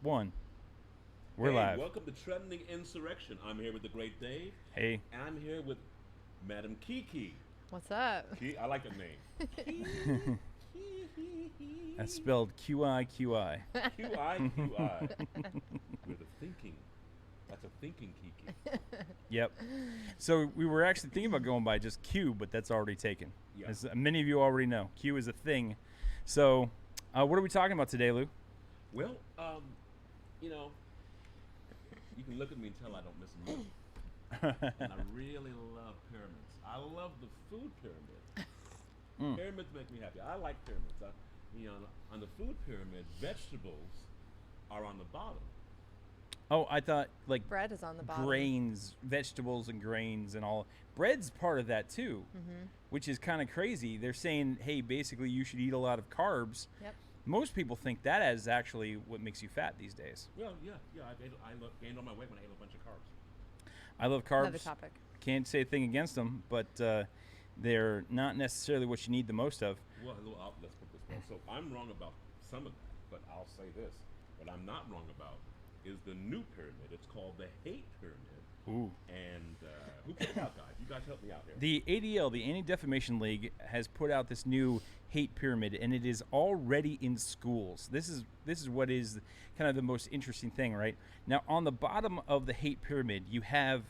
1. We're Hey, live. welcome to Trending Insurrection. I'm here with the great Dave. Hey. And I'm here with Madam Qiqi. What's up? I like that name. That's spelled Qiqi. Qiqi. With a thinking. That's a thinking Qiqi. Yep. So we were actually thinking about going by just Q, but that's already taken. Yeah. As many of you already know, Q is a thing. So what are we talking about today, Lou? Well, you can look at me and tell I don't miss a meal. And I really love pyramids. I love the food pyramid. Pyramids make me happy. I like pyramids. On the food pyramid, vegetables are on the bottom. Oh, I thought like Bread is on the bottom. grains, vegetables and grains and all. Bread's part of that too, which is kind of crazy. They're saying, hey, basically you should eat a lot of carbs. Yep. Most people think that is actually what makes you fat these days. Well, yeah. I gained all my weight when I ate a bunch of carbs. I love carbs. Another topic. Can't say a thing against them, but they're not necessarily what you need the most of. Well, let's put this way. So I'm wrong about some of that, but I'll say this. What I'm not wrong about is the new pyramid. It's called the hate pyramid. Ooh. And who put it out, guys? You guys help me out here. The ADL, the Anti-Defamation League, has put out this new hate pyramid, and it is already in schools. This is what is kind of the most interesting thing, right? Now, on the bottom of the hate pyramid, you have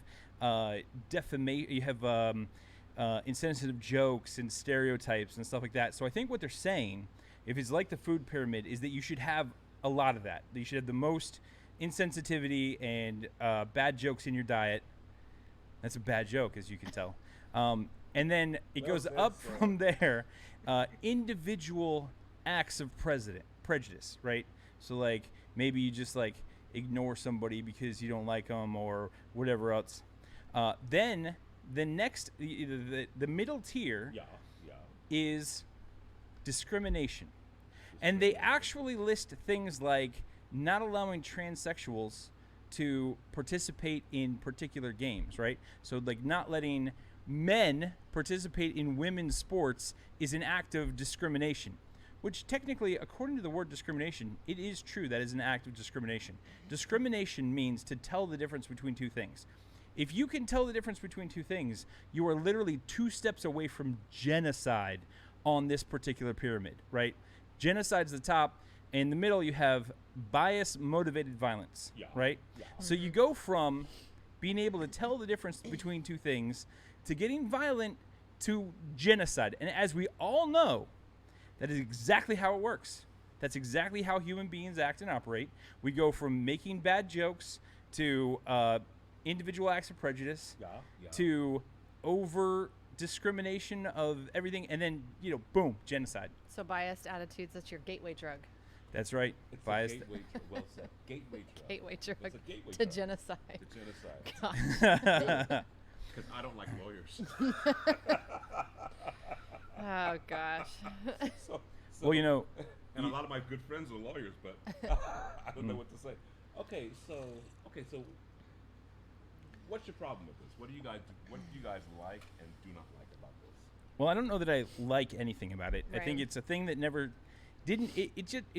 insensitive jokes and stereotypes and stuff like that. So I think what they're saying, if it's like the food pyramid, is that you should have a lot of that. You should have the most insensitivity and bad jokes in your diet. That's a bad joke, as you can tell. And then it goes up from there. Individual acts of prejudice, right? So like maybe you just like ignore somebody because you don't like them or whatever else. Then the next, the middle tier is discrimination. And they actually list things like not allowing transsexuals to participate in particular games, right? So like not letting men participate in women's sports is an act of discrimination, which technically, according to the word discrimination, it is true that is an act of discrimination. Discrimination means to tell the difference between two things. If you can tell the difference between two things, you are literally 2 steps away from genocide on this particular pyramid, right? Genocide's the top. In the middle, you have bias-motivated violence, right? Yeah. So you go from being able to tell the difference between two things to getting violent to genocide. And as we all know, that is exactly how it works. That's exactly how human beings act and operate. We go from making bad jokes to individual acts of prejudice to over discrimination of everything, and then, boom, genocide. So biased attitudes, that's your gateway drug. That's right. It's Biased. a gateway drug. Well said. Gateway drug. Gateway drug It's a gateway to drug genocide. To genocide. God. Because I don't like lawyers. Oh gosh. so, Well, and a lot of my good friends are lawyers, but I don't know what to say. Okay, so what's your problem with this? What do you guys like and do not like about this? well, I don't know that I like anything about it. I think Right. it's a thing that never didn't it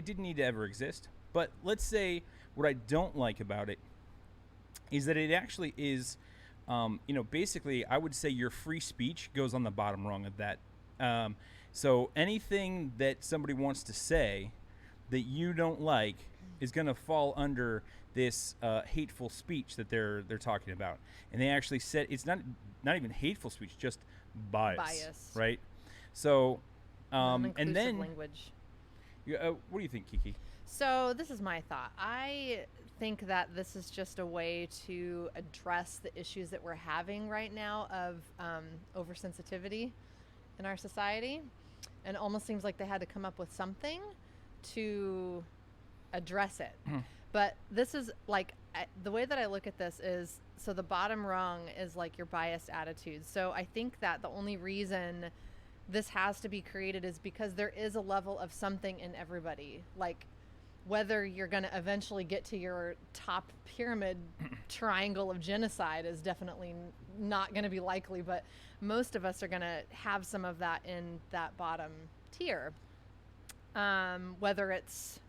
didn't need to ever exist. But let's say what I don't like about it is that it actually is, basically I would say your free speech goes on the bottom rung of that. So anything that somebody wants to say that you don't like is going to fall under this hateful speech that they're talking about. And they actually said it's not even hateful speech, just bias. Right? So, and then language. what do you think, Qiqi? So this is my thought. I think that this is just a way to address the issues that we're having right now of oversensitivity in our society. And it almost seems like they had to come up with something to address it. But this is like, the way that I look at this is, so the bottom rung is like your biased attitudes. So I think that the only reason this has to be created is because there is a level of something in everybody. Like, whether you're going to eventually get to your top pyramid triangle of genocide is definitely not going to be likely, but most of us are going to have some of that in that bottom tier. Whether it's,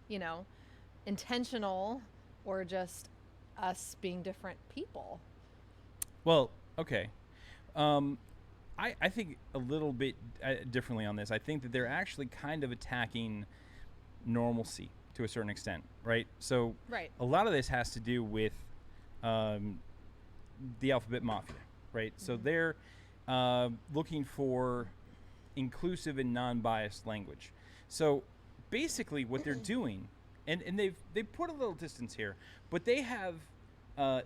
intentional or just us being different people? Well, okay. Um, I think a little bit differently on this. I think that they're actually kind of attacking normalcy to a certain extent, right? So Right. a lot of this has to do with um, the alphabet mafia, right? So they're looking for inclusive and non-biased language. So basically, what they're doing, and they've put a little distance here, but they have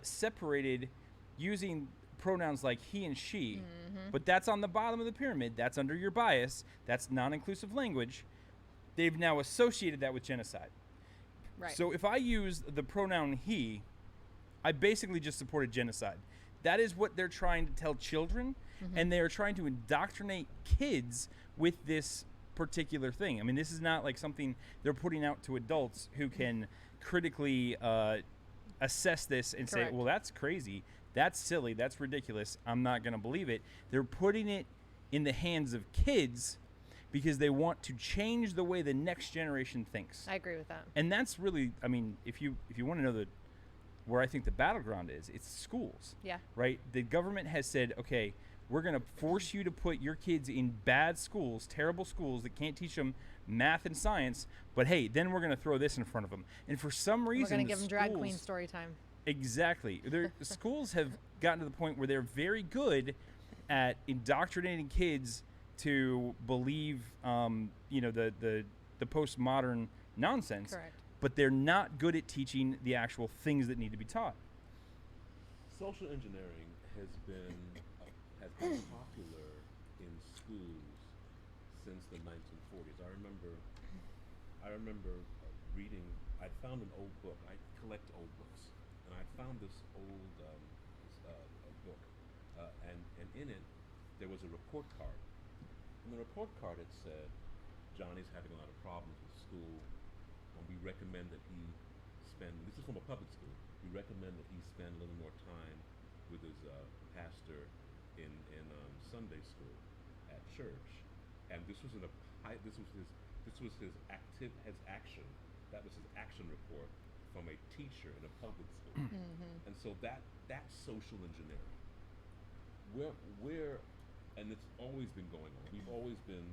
separated using pronouns like he and she, but that's on the bottom of the pyramid. That's under your bias. That's non-inclusive language. They've now associated that with genocide. Right. So if I use the pronoun he, I basically just supported genocide. That is what they're trying to tell children, and they are trying to indoctrinate kids with this particular thing. I mean, this is not like something they're putting out to adults who can critically assess this and Correct. say, well, that's crazy, that's silly, that's ridiculous, I'm not going to believe it. They're putting it in the hands of kids because they want to change the way the next generation thinks. I agree with that. And that's really, I mean, if you want to know where I think the battleground is, it's schools. Yeah. Right? The government has said, okay, we're going to force you to put your kids in bad schools, terrible schools that can't teach them math and science, but hey, then we're going to throw this in front of them. And for some reason, We're going to give them drag schools- queen story time. Exactly. The schools have gotten to the point where they're very good at indoctrinating kids to believe, the postmodern nonsense. Correct. But they're not good at teaching the actual things that need to be taught. Social engineering has been popular in schools since the 1940s. I remember reading. I found an old book. I collect old books, and I found this old book, and in it there was a report card. And the report card had said, "Johnny's having a lot of problems with school. And we recommend that he spend." This is from a public school. We recommend that he spend a little more time with his pastor in Sunday school at church. And this was his action. That was his action report from a teacher in a public school. And so that's social engineering. And it's always been going on. We've always been,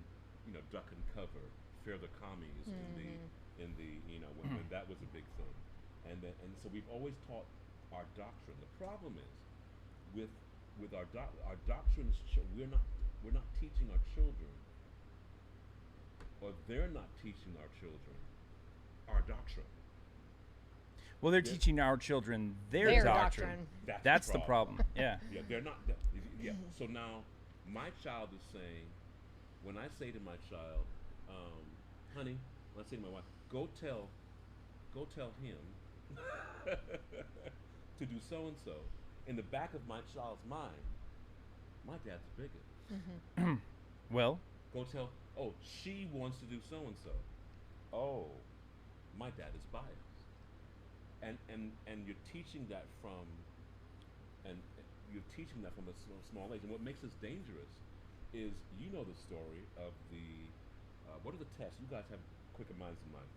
duck and cover, fear the commies in the when that was a big thing, and so we've always taught our doctrine. The problem is with our doctrines, we're not teaching our children, or they're not teaching our children our doctrine. Well, they're teaching our children their Their doctrine. doctrine. That's the problem. Yeah. Yeah, they're not. Yeah. So now, my child is saying, when I say to my child, honey, when I say to my wife, go tell him to do so and so. In the back of my child's mind, my dad's a bigot. Well, Go tell. Oh, she wants to do so and so. Oh, my dad is biased. And you're teaching that from a small age. And what makes this dangerous is, the story of the what are the tests? You guys have quicker minds than mine.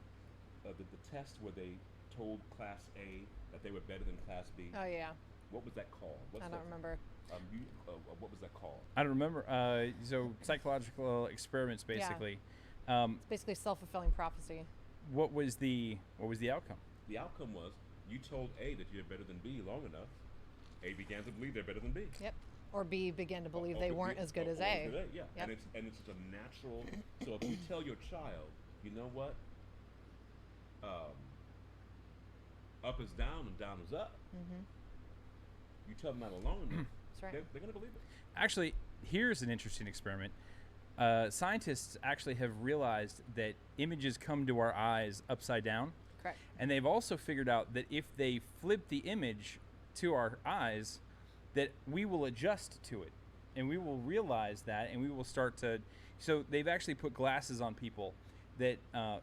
The test where they told Class A that they were better than Class B. Oh yeah. What was that called? I don't remember. What was that called? I don't remember. So psychological experiments, basically. It's basically self-fulfilling prophecy. What was the outcome? The outcome was you told A that you're better than B long enough. A began to believe they're better than B. Yep. Or B began to believe they Or weren't B- as good or- as or A. Yeah. Yep. And it's such a natural. So if you tell your child, you know what? Up is down and down is up. You tell them that alone, That's right. they're going to believe it. Actually, here's an interesting experiment. Scientists actually have realized that images come to our eyes upside down. Correct. And they've also figured out that if they flip the image to our eyes, that we will adjust to it. And we will realize that, and we will start to... So they've actually put glasses on people that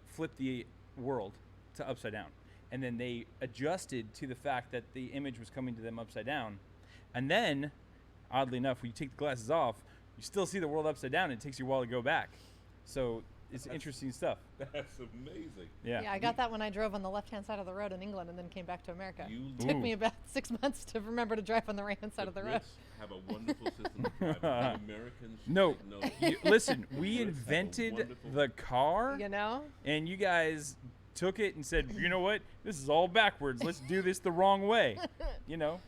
flip the world to upside down. And then they adjusted to the fact that the image was coming to them upside down. And then, oddly enough, when you take the glasses off, you still see the world upside down, and it takes you a while to go back. So it's interesting stuff. That's amazing. Yeah. Yeah, I got that when I drove on the left-hand side of the road in England and then came back to America. You Took Ooh. me about 6 months to remember to drive on the right-hand side of the road. Brits have a wonderful system of driving. Americans No, should know that. listen, Brits we have a invented wonderful- the car, You know? and you guys took it and said, you know what? This is all backwards. Let's do this the wrong way. You know?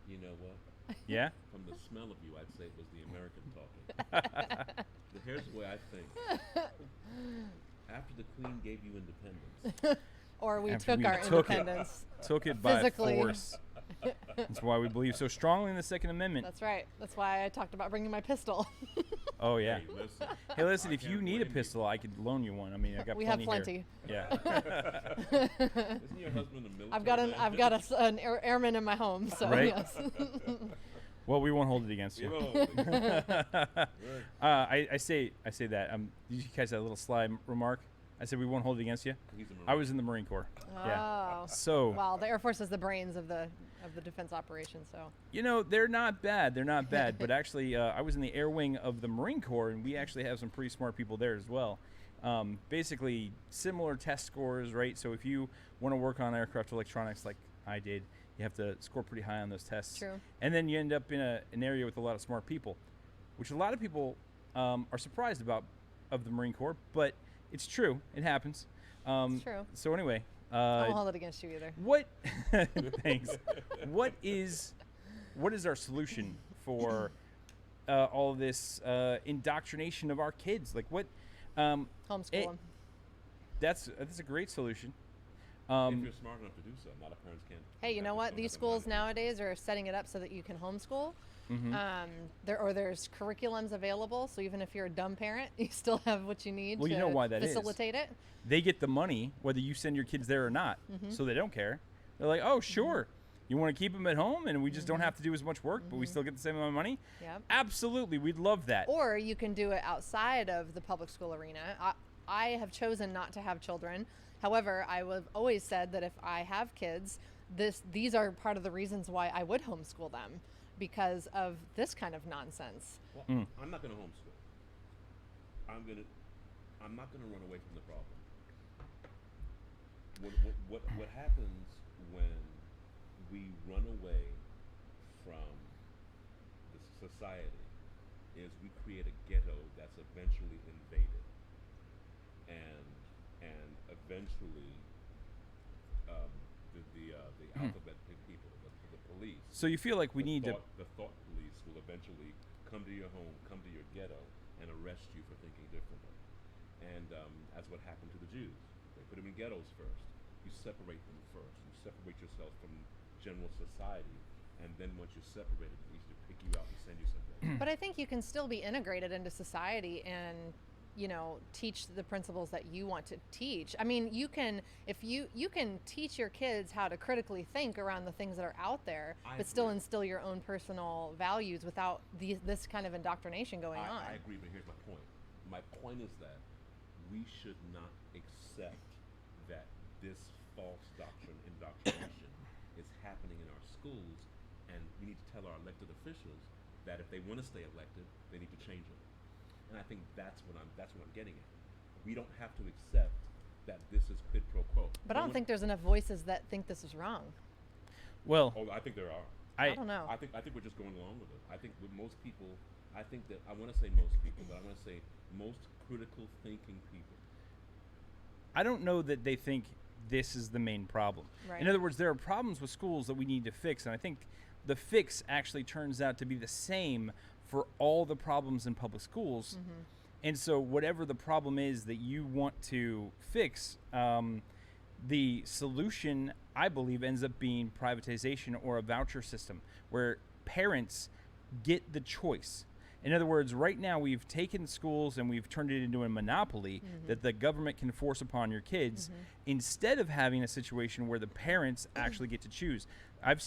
You know what? Yeah. From the smell of you, I'd say it was the American talking. Here's the way I think. After the Queen gave you independence, Or we After took we our took it. independence. Took it by Physically. force. That's why we believe so strongly in the Second Amendment. That's right. That's why I talked about bringing my pistol. Oh yeah. hey, listen. Hey, listen. I If you can't need a blame you. pistol, I could loan you one. I mean, I got We have plenty here. plenty. Yeah. Isn't your husband a military I've got man? an airman in my home, so Right. yes. Well, we won't hold it against you. I say that. Did you catch that little sly remark? I said we won't hold it against you. He's a Marine. I was in the Marine Corps. Yeah. Oh. So Well, the Air Force is the brains of the defense operation, so. you know they're not bad. They're not bad. But actually, I was in the air wing of the Marine Corps, and we actually have some pretty smart people there as well. Basically, similar test scores, right? So if you want to work on aircraft electronics like I did, you have to score pretty high on those tests. True. And then you end up in an area with a lot of smart people, which a lot of people are surprised about of the Marine Corps, but it's true. It happens. It's true. So anyway, I won't hold it against you either. what? Thanks. What is our solution for all of this indoctrination of our kids? Like what? Homeschool them. That's a great solution. If you're smart enough to do so, a lot of parents can't. Hey, you know Parents what? don't These have the schools money. nowadays are setting it up so that you can homeschool. Mm-hmm. There's curriculums available, so even if you're a dumb parent, you still have what you need Well, to you know why that is. facilitate it. They get the money whether you send your kids there or not, so they don't care. They're like, oh, sure. You want to keep them at home, and we just don't have to do as much work, but we still get the same amount of money. Yep. Absolutely, we'd love that. Or you can do it outside of the public school arena. I have chosen not to have children. However, I have always said that if I have kids, these are part of the reasons why I would homeschool them, because of this kind of nonsense. Well, I'm not going to homeschool. I'm not going to run away from the problem. What happens when we run away from the society is we create a ghetto that's eventually invaded, and eventually the alphabet people, the police. So you feel like we need to. The thought police will eventually come to your home, come to your ghetto, and arrest you for thinking differently. And that's what happened to the Jews. They put them in ghettos first. You separate them first. You separate yourself from general society, and then once you're separated, we used to pick you out and send you somewhere. But I think you can still be integrated into society and, teach the principles that you want to teach. I mean, you can teach your kids how to critically think around the things that are out there, but still agree. instill your own personal values without this kind of indoctrination going on. I agree, but here's my point. My point is that we should not accept that this false indoctrination is happening in our schools, and we need to tell our elected officials that if they want to stay elected, they need to change it. And I think that's what I'm getting at. We don't have to accept that this is quid pro quo. But I don't think there's enough voices that think this is wrong. Well, Oh, I think there are. I don't know. I think we're just going along with it. I think with most people, I want to say most people, but I want to say most critical thinking people. I don't know that they think this is the main problem. Right. In other words, there are problems with schools that we need to fix, and I think the fix actually turns out to be the same for all the problems in public schools. And so whatever the problem is that you want to fix, the solution, I believe, ends up being privatization or a voucher system where parents get the choice. In other words, right now we've taken schools and we've turned it into a monopoly that the government can force upon your kids instead of having a situation where the parents actually get to choose. I've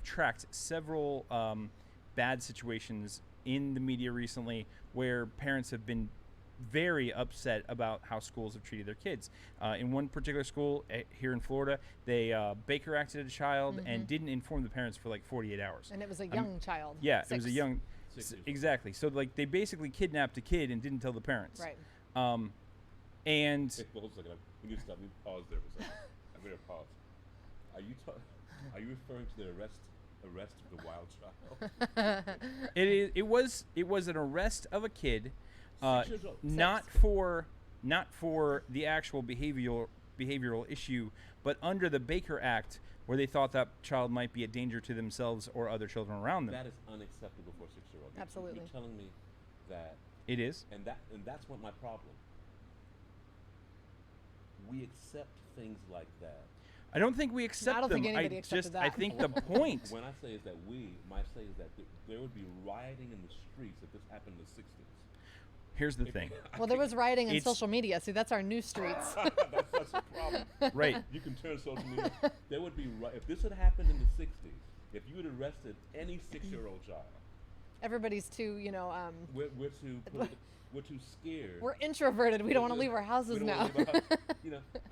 tracked several bad situations in the media recently where parents have been very upset about how schools have treated their kids. In one particular school here in Florida, they Baker acted a child and didn't inform the parents for like 48 hours. And it was a young child. Yeah, it was a 6. young, 6 years old. exactly. So like they basically kidnapped a kid and didn't tell the parents. Right. And Hey, hold on a second. We need to stop. We need to pause there for a second. I'm going to pause. Are you referring to the arrest of the wild child? it was an arrest of a kid, 6 years old. not for the actual behavioral issue, but under the Baker Act, where they thought that child might be a danger to themselves or other children around them. That is unacceptable for a 6-year-old. Absolutely. You're telling me that, It is. and that's what my problem. We accept things like that. I don't think we accept I don't them. think anybody accepted I that. think the point. When I say is that my say is that there would be rioting in the streets if this happened in the 60s. Here's the thing. Well, there was rioting in It's- social media. See, that's our new streets. That's a problem. Right. You can turn social media. There would be if this had happened in the 60s, if you had arrested any 6-year-old child, Everybody's too, we're too scared. we're introverted. We don't want to leave our houses we don't now. wanna leave our house.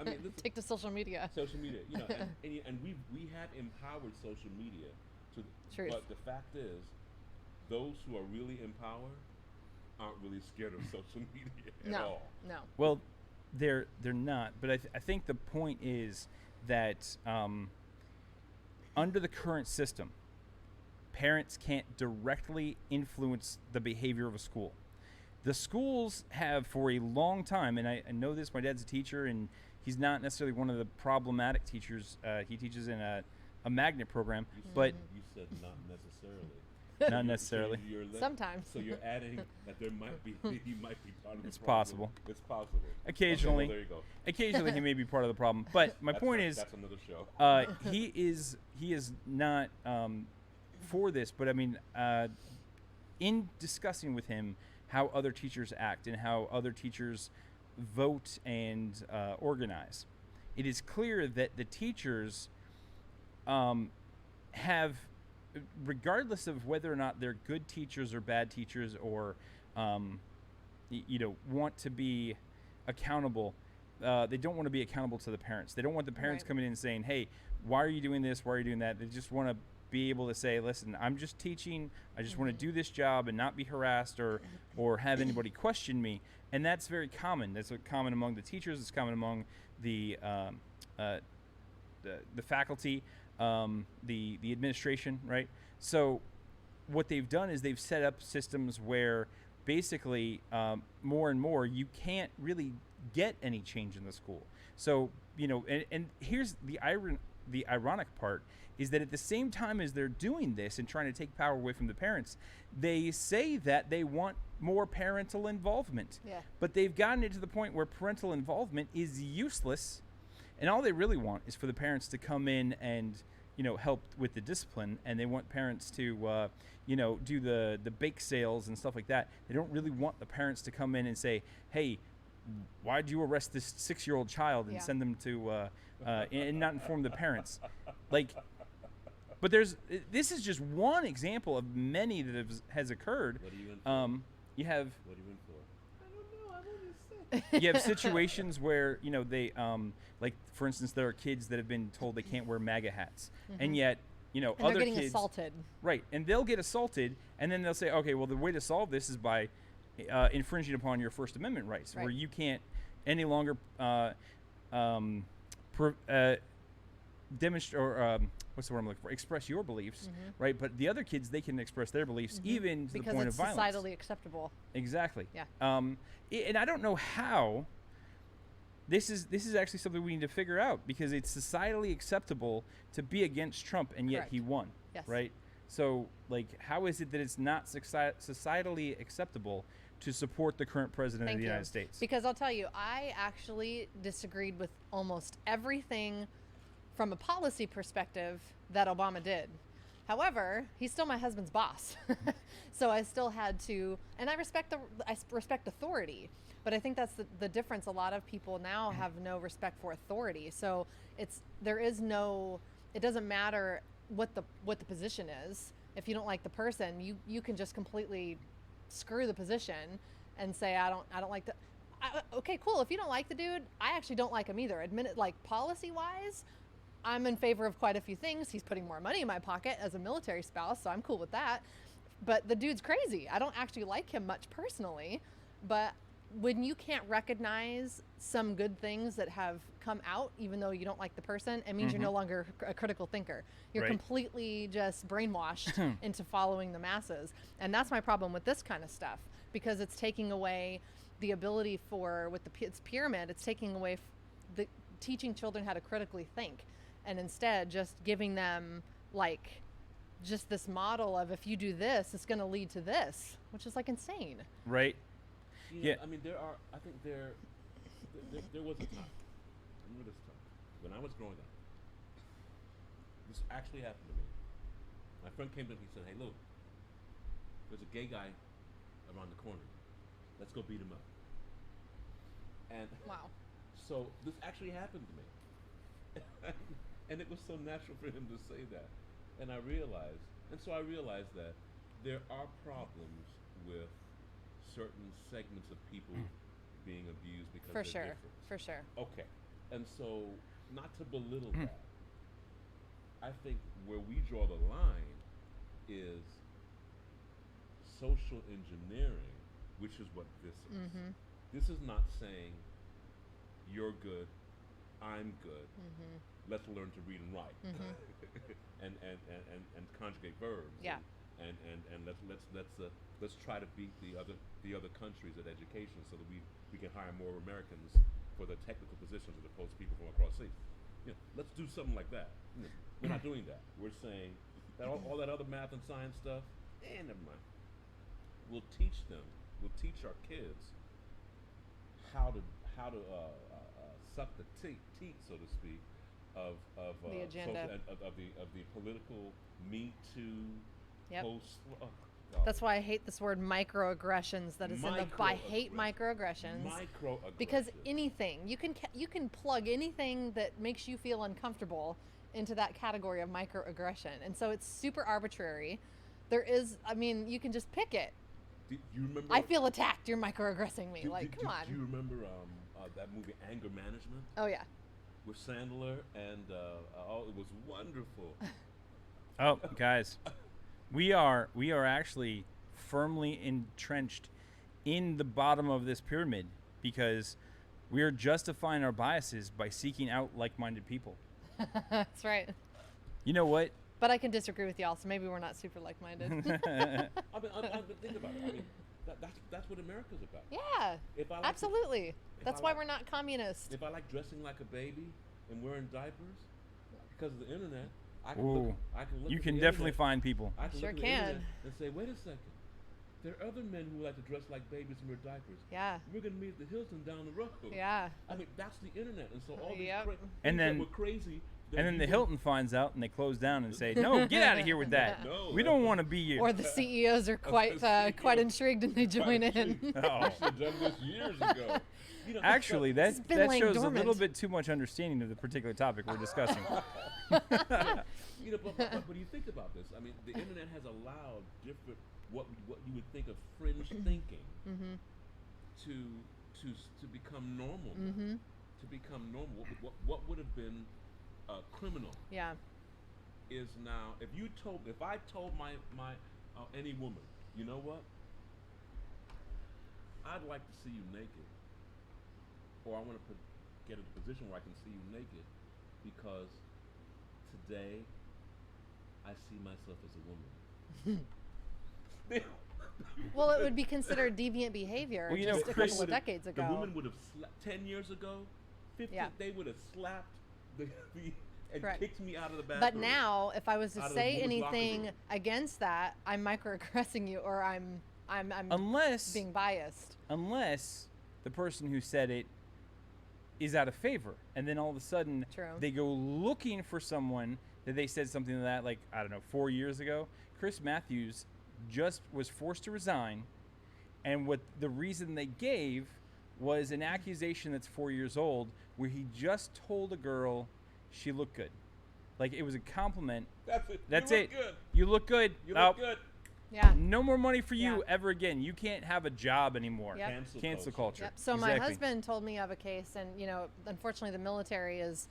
I mean, this Take to social media. social media, and we have empowered social media to. Truth. But the fact is, those who are really empowered aren't really scared of social media at No, all. no. Well, they're not. But I think the point is that under the current system, parents can't directly influence the behavior of a school. The schools have for a long time, and I know this, my dad's a teacher, and he's not necessarily one of the problematic teachers. He teaches in a magnet program, but You said not necessarily. not necessarily. Sometimes. So you're adding that there might be he might be part of the It's problem. possible. It's possible. Occasionally. Okay, well, there you go. Occasionally he may be part of the problem. But my point is, that's another show. he is not for this. But I mean, in discussing with him how other teachers act and how other teachers vote and organize, it is clear that the teachers have, regardless of whether or not they're good teachers or bad teachers, or want to be accountable, they don't want to be accountable to the parents. They don't want the parents Right. coming in and saying, hey, why are you doing this, why are you doing that? They just want to be able to say, listen, I'm just teaching, I just want to do this job and not be harassed or have anybody question me. And that's very common. That's common among the teachers. It's common among the faculty, the administration, right? So what they've done is they've set up systems where basically more and more you can't really get any change in the school. So, and here's the ironic part is that at the same time as they're doing this and trying to take power away from the parents, they say that they want more parental involvement. Yeah. But they've gotten it to the point where parental involvement is useless, and all they really want is for the parents to come in and help with the discipline, and they want parents to do the bake sales and stuff like that. They don't really want the parents to come in and say, hey, why'd you arrest this 6-year-old child and Yeah. send them to and not inform the parents. But this is just one example of many that has occurred. What are you in for? You have What are you in for? I don't know. I want to say. you have situations where they like, for instance, there are kids that have been told they can't wear MAGA hats, and yet And other they're getting kids assaulted. right, and they'll get assaulted, and then they'll say, okay, well, the way to solve this is by infringing upon your First Amendment rights, where Right. you can't any longer demonstrate or what's the word I'm looking for? Express your beliefs, right? But the other kids, they can express their beliefs even to Because the point it's of violence. societally acceptable. Exactly. Yeah. And I don't know how. This is actually something we need to figure out, because it's societally acceptable to be against Trump, and yet Correct. he won. Yes. Right. So, how is it that it's not societally acceptable to support the current president of the United States? Because I'll tell you, I actually disagreed with almost everything from a policy perspective that Obama did. However, he's still my husband's boss. So I still had to, and I respect authority, but I think that's the difference. A lot of people now have no respect for authority. So it doesn't matter what the position is. If you don't like the person, you can just completely screw the position and say, I don't like the okay, cool. If you don't like the dude, I actually don't like him either. Admit it, like policy wise, I'm in favor of quite a few things. He's putting more money in my pocket as a military spouse, so I'm cool with that. But the dude's crazy. I don't actually like him much personally, but when you can't recognize some good things that have come out, even though you don't like the person, it means you're no longer a critical thinker. You're Right. completely just brainwashed into following the masses. And that's my problem with this kind of stuff, because it's taking away the ability for, with its pyramid, it's taking away the teaching children how to critically think, and instead just giving them like just this model of, if you do this, it's going to lead to this, which is like insane. Right. Yeah. Yeah. I mean, I think there was a time. I remember this time when I was growing up. This actually happened to me. My friend came to me and said, "Hey, look, there's a gay guy around the corner. Let's go beat him up." And Wow. so this actually happened to me, and it was so natural for him to say that. And I realized that there are problems with certain segments of people being abused because For they're sure. different. For sure. Okay, and so not to belittle that, I think where we draw the line is social engineering, which is what this is. This is not saying you're good, I'm good. Let's learn to read and write, and conjugate verbs. Yeah. And let's try to beat the other countries at education, so that we can hire more Americans for the technical positions as opposed to people from across seas. Let's do something like that. We're not doing that. We're saying that all that other math and science stuff, never mind. We'll teach them. We'll teach our kids how to suck the teat, so to speak, of The agenda. of the political Me Too Yep. post. That's why I hate this word microaggressions. That is in the. I hate microaggressions. Microaggressions. Because anything you can plug anything that makes you feel uncomfortable into that category of microaggression, and so it's super arbitrary. There is, I mean, you can just pick it. Do you remember? I feel attacked. You're microaggressing me. Come on. Do you remember that movie Anger Management Oh yeah. with Sandler and it was wonderful. Oh, guys, we are actually firmly entrenched in the bottom of this pyramid, because we are justifying our biases by seeking out like-minded people. That's right. You know what? But I can disagree with y'all, so maybe we're not super like-minded. I mean, think about it. I mean, that's what America's about. Yeah. If I like Absolutely. That's I why like- we're not communist. If I like dressing like a baby and wearing diapers because of the internet, I can Ooh, look. I can look. you at can the definitely internet, find people. I can Sure look at the can. internet and say, wait a second. There are other men who like to dress like babies and wear diapers. Yeah. We're gonna meet at the Hilton down the road. Yeah. I mean, that's the internet, and so all these Yep. And things then- that were crazy. And then the Hilton finds out and they close down and say, "No, get out of here with that. No, We don't want to be you." Or the CEOs are quite intrigued and they join in. Oh. I should have done this years ago. You know, Actually, that It's been that laying shows a little dormant. bit too much understanding of the particular topic we're discussing. but you think about this. I mean, the internet has allowed different what you would think of fringe thinking to become normal. To become normal, what would have been criminal Yeah. is now. If I told my any woman, you know what? I'd like to see you naked, or I want to get in a position where I can see you naked, because today I see myself as a woman. Well, it would be considered deviant behavior Well, you know, just a Chris- couple of decades ago. The women would have 10 years ago, 50. Yeah. They would have slapped and Correct. kicked me out of the bathroom. But now, if I was to Out of the say women's locker anything room. against that, I'm microaggressing you, or I'm unless being biased. the person who said it is out of favor, and then all of a sudden True. they go looking for someone that they said something to that, like, I don't know, 4 years ago. Chris Matthews just was forced to resign, and what the reason they gave was an accusation that's 4 years old, where he just told a girl she looked good. Like, it was a compliment. That's it. That's you it. Look good. You look good. You Oh, look good. Yeah. no more money for you Yeah. ever again. You can't have a job anymore. Yep. Cancel culture. Yep. So my Exactly. husband told me of a case, and unfortunately, the military is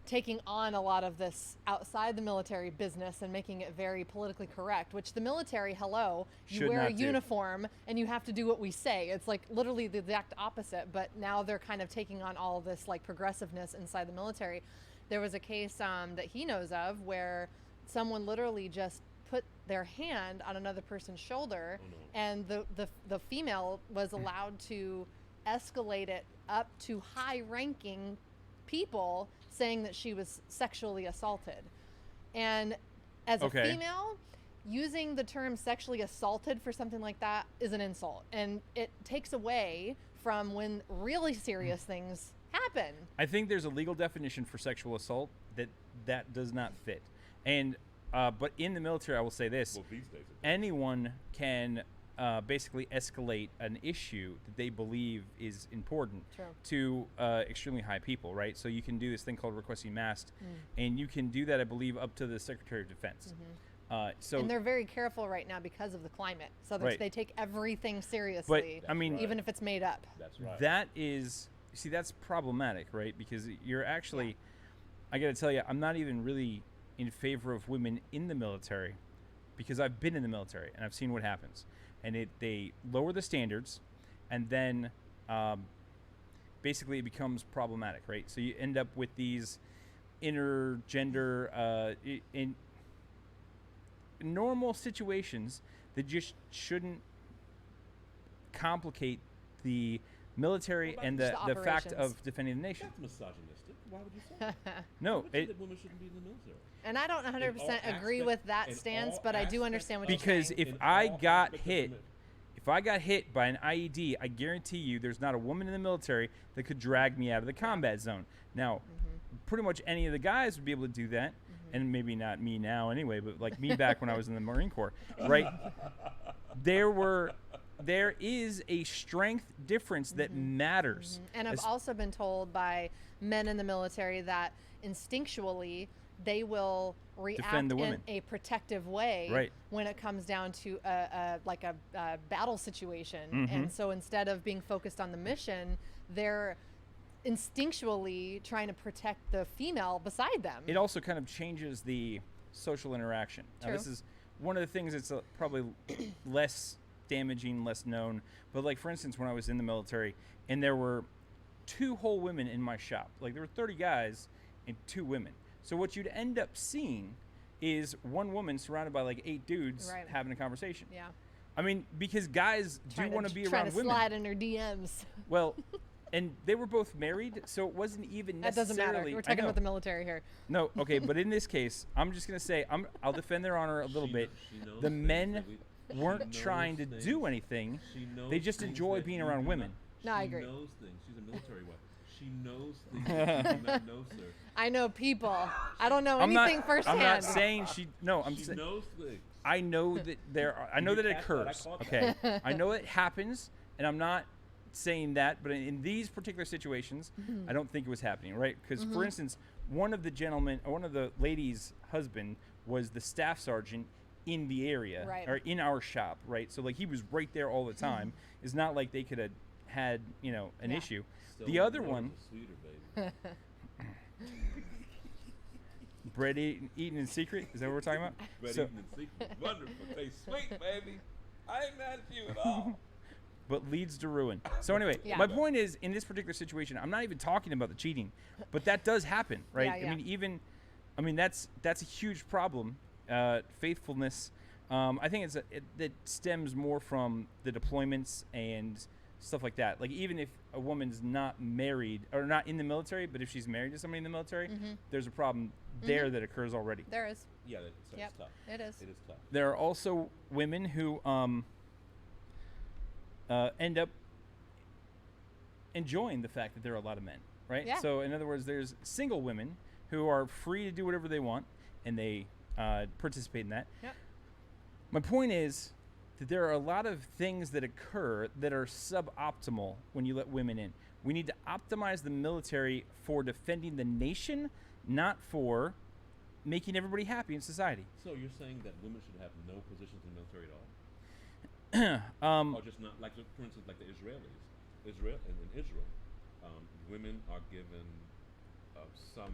taking on a lot of this outside the military business and making it very politically correct, which the military, hello, you Should wear a not do. uniform and you have to do what we say. It's like literally the exact opposite, but now they're kind of taking on all this like progressiveness inside the military. There was a case that he knows of where someone literally just put their hand on another person's shoulder, and the female was allowed to escalate it up to high-ranking people, saying that she was sexually assaulted. And as a female, using the term sexually assaulted for something like that is an insult, and it takes away from when really serious things happen. I think there's a legal definition for sexual assault that does not fit. And but in the military, I will say this: Well, these days it does. anyone can basically escalate an issue that they believe is important True. to extremely high people, right? So you can do this thing called requesting mast, and you can do that, I believe, up to the Secretary of Defense. So And they're very careful right now because of the climate. So Right. they take everything seriously, I mean, even if it's made up. That's right. that is, see, that's problematic, right? Because you're actually, I got to tell you, I'm not even really in favor of women in the military, because I've been in the military and I've seen what happens. And they lower the standards, and then basically it becomes problematic, right? So you end up with these intergender in normal situations that just shouldn't complicate the military Well, and just the the fact operations. of defending the nation. That's misogynistic. Why would you say that? No, Why would you say it, that women shouldn't be in the military? And I don't 100% In all agree aspects- with that in stance, all but I do aspects understand what of- you're because saying. if In I all got aspects of hit, the- if I got hit by an IED, I guarantee you there's not a woman in the military that could drag me out of the combat zone. Now, pretty much any of the guys would be able to do that, and maybe not me now anyway, but like me back when I was in the Marine Corps, right? There is a strength difference that matters. And I've As- also been told by men in the military that instinctually they will react Defend the in women. a protective way Right. when it comes down to a battle situation. Mm-hmm. And so instead of being focused on the mission, they're instinctually trying to protect the female beside them. It also kind of changes the social interaction. Now, this True. is one of the things that's probably less damaging, less known. But like, for instance, when I was in the military, and there were 2 whole women in my shop. Like, there were 30 guys and 2 women. So what you'd end up seeing is one woman surrounded by like 8 dudes Right. having a conversation. Yeah. I mean, because guys do want to be trying around to women. slide in her DMs. Well, and they were both married, so it wasn't even That doesn't necessarily. matter. We're I talking know. about the military here. No, okay, but in this case, I'm just gonna say I'll defend their honor a little She bit. kn- she knows The things men that we- she weren't knows trying to things. do anything. She knows They just things enjoy that being you around do women. not- No, I she agree. knows things. She's a military wife. She knows things that you do not know, sir. I know people. I don't know I'm not. anything firsthand. I'm not saying she. No, I'm She saying. knows things. I know that there are. I know You that it catch that? I occurs. caught Okay, I know it happens, and I'm not saying that. But in these particular situations, I don't think it was happening, right? Because, for instance, one of the ladies' husband was the staff sergeant in the area, Right. or in our shop, right? So like he was right there all the time. It's not like they could have had an Yeah. issue. Still, The other waters one, are sweeter, baby. bread eaten in secret. Is that what we're talking about? Bread So- eaten in secret. Wonderful. Tastes sweet, baby. I ain't mad at you at all. But leads to ruin. So anyway, Yeah. my point is, in this particular situation, I'm not even talking about the cheating, but that does happen, right? Yeah, yeah. I mean, that's a huge problem. Faithfulness. I think that stems more from the deployments and stuff like that. Like, even if a woman's not married or not in the military, but if she's married to somebody in the military, there's a problem there that occurs already. There is. Yeah, Yep. it's tough. It is. It is tough. There are also women who end up enjoying the fact that there are a lot of men, right? Yeah. So in other words, there's single women who are free to do whatever they want, and they participate in that. Yep. My point is that there are a lot of things that occur that are suboptimal when you let women in. We need to optimize the military for defending the nation, not for making everybody happy in society. So you're saying that women should have no positions in the military at all? Or just not, like, for instance, like the Israelis. In Israel, women are given some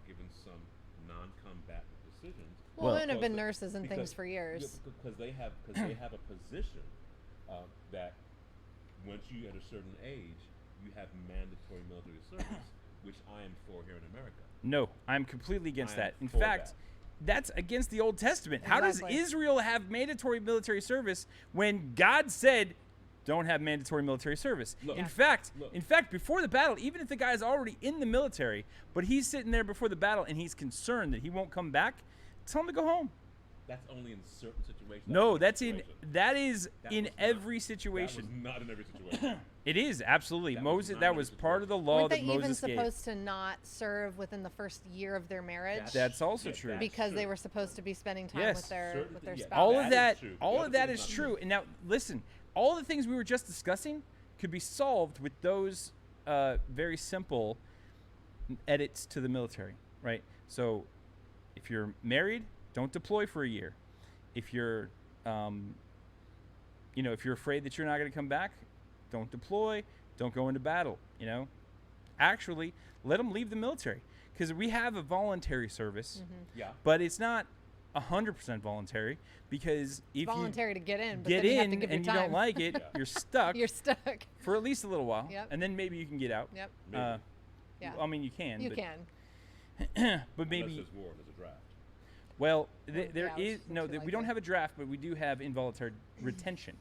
given some non-combatant decisions. Well, Well, women have been because- nurses and things for years. because they have a position that once you at a certain age, you have mandatory military service, which I am for here in America. No, I'm completely against I am that. In for fact, that. that's against the Old Testament. How does Exactly. Israel have mandatory military service when God said, "Don't have mandatory military service"? Look. In Yeah. fact, Look. before the battle, even if the guy's already in the military, but he's sitting there before the battle and he's concerned that he won't come back, tell him to go home. That's only in certain situations. No, That's that's one in situation. that is That in was not- every situation. That was not in every situation. It is absolutely That was Moses. not That in was every part of the situation. law Weren't that they even Moses gave. supposed to not serve within the first year of their marriage? That's also Yeah, true. that's because they true. were supposed to be spending time Yes. with their Certain with their thi- yeah, spouse. All That of is that, true. all The of that other is thing is true. not And now, listen, all the things we were just discussing could be solved with those very simple edits to the military, right? So, if you're married, don't deploy for a year. If you're, if you're afraid that you're not going to come back, don't deploy. Don't go into battle. Actually, let them leave the military because we have a voluntary service, Yeah. but it's not 100% voluntary because if voluntary to get in, but get then you have to in give and your you time. don't like it, Yeah. you're stuck You're stuck. for at least a little while, Yep. and then maybe you can get out. Yep. Maybe. Yeah. I mean, you can. You but, can. but Unless maybe. there's war and there's a draft. Well, Well, there yeah, I was is just no. too We don't likely. have a draft, but we do have involuntary retention.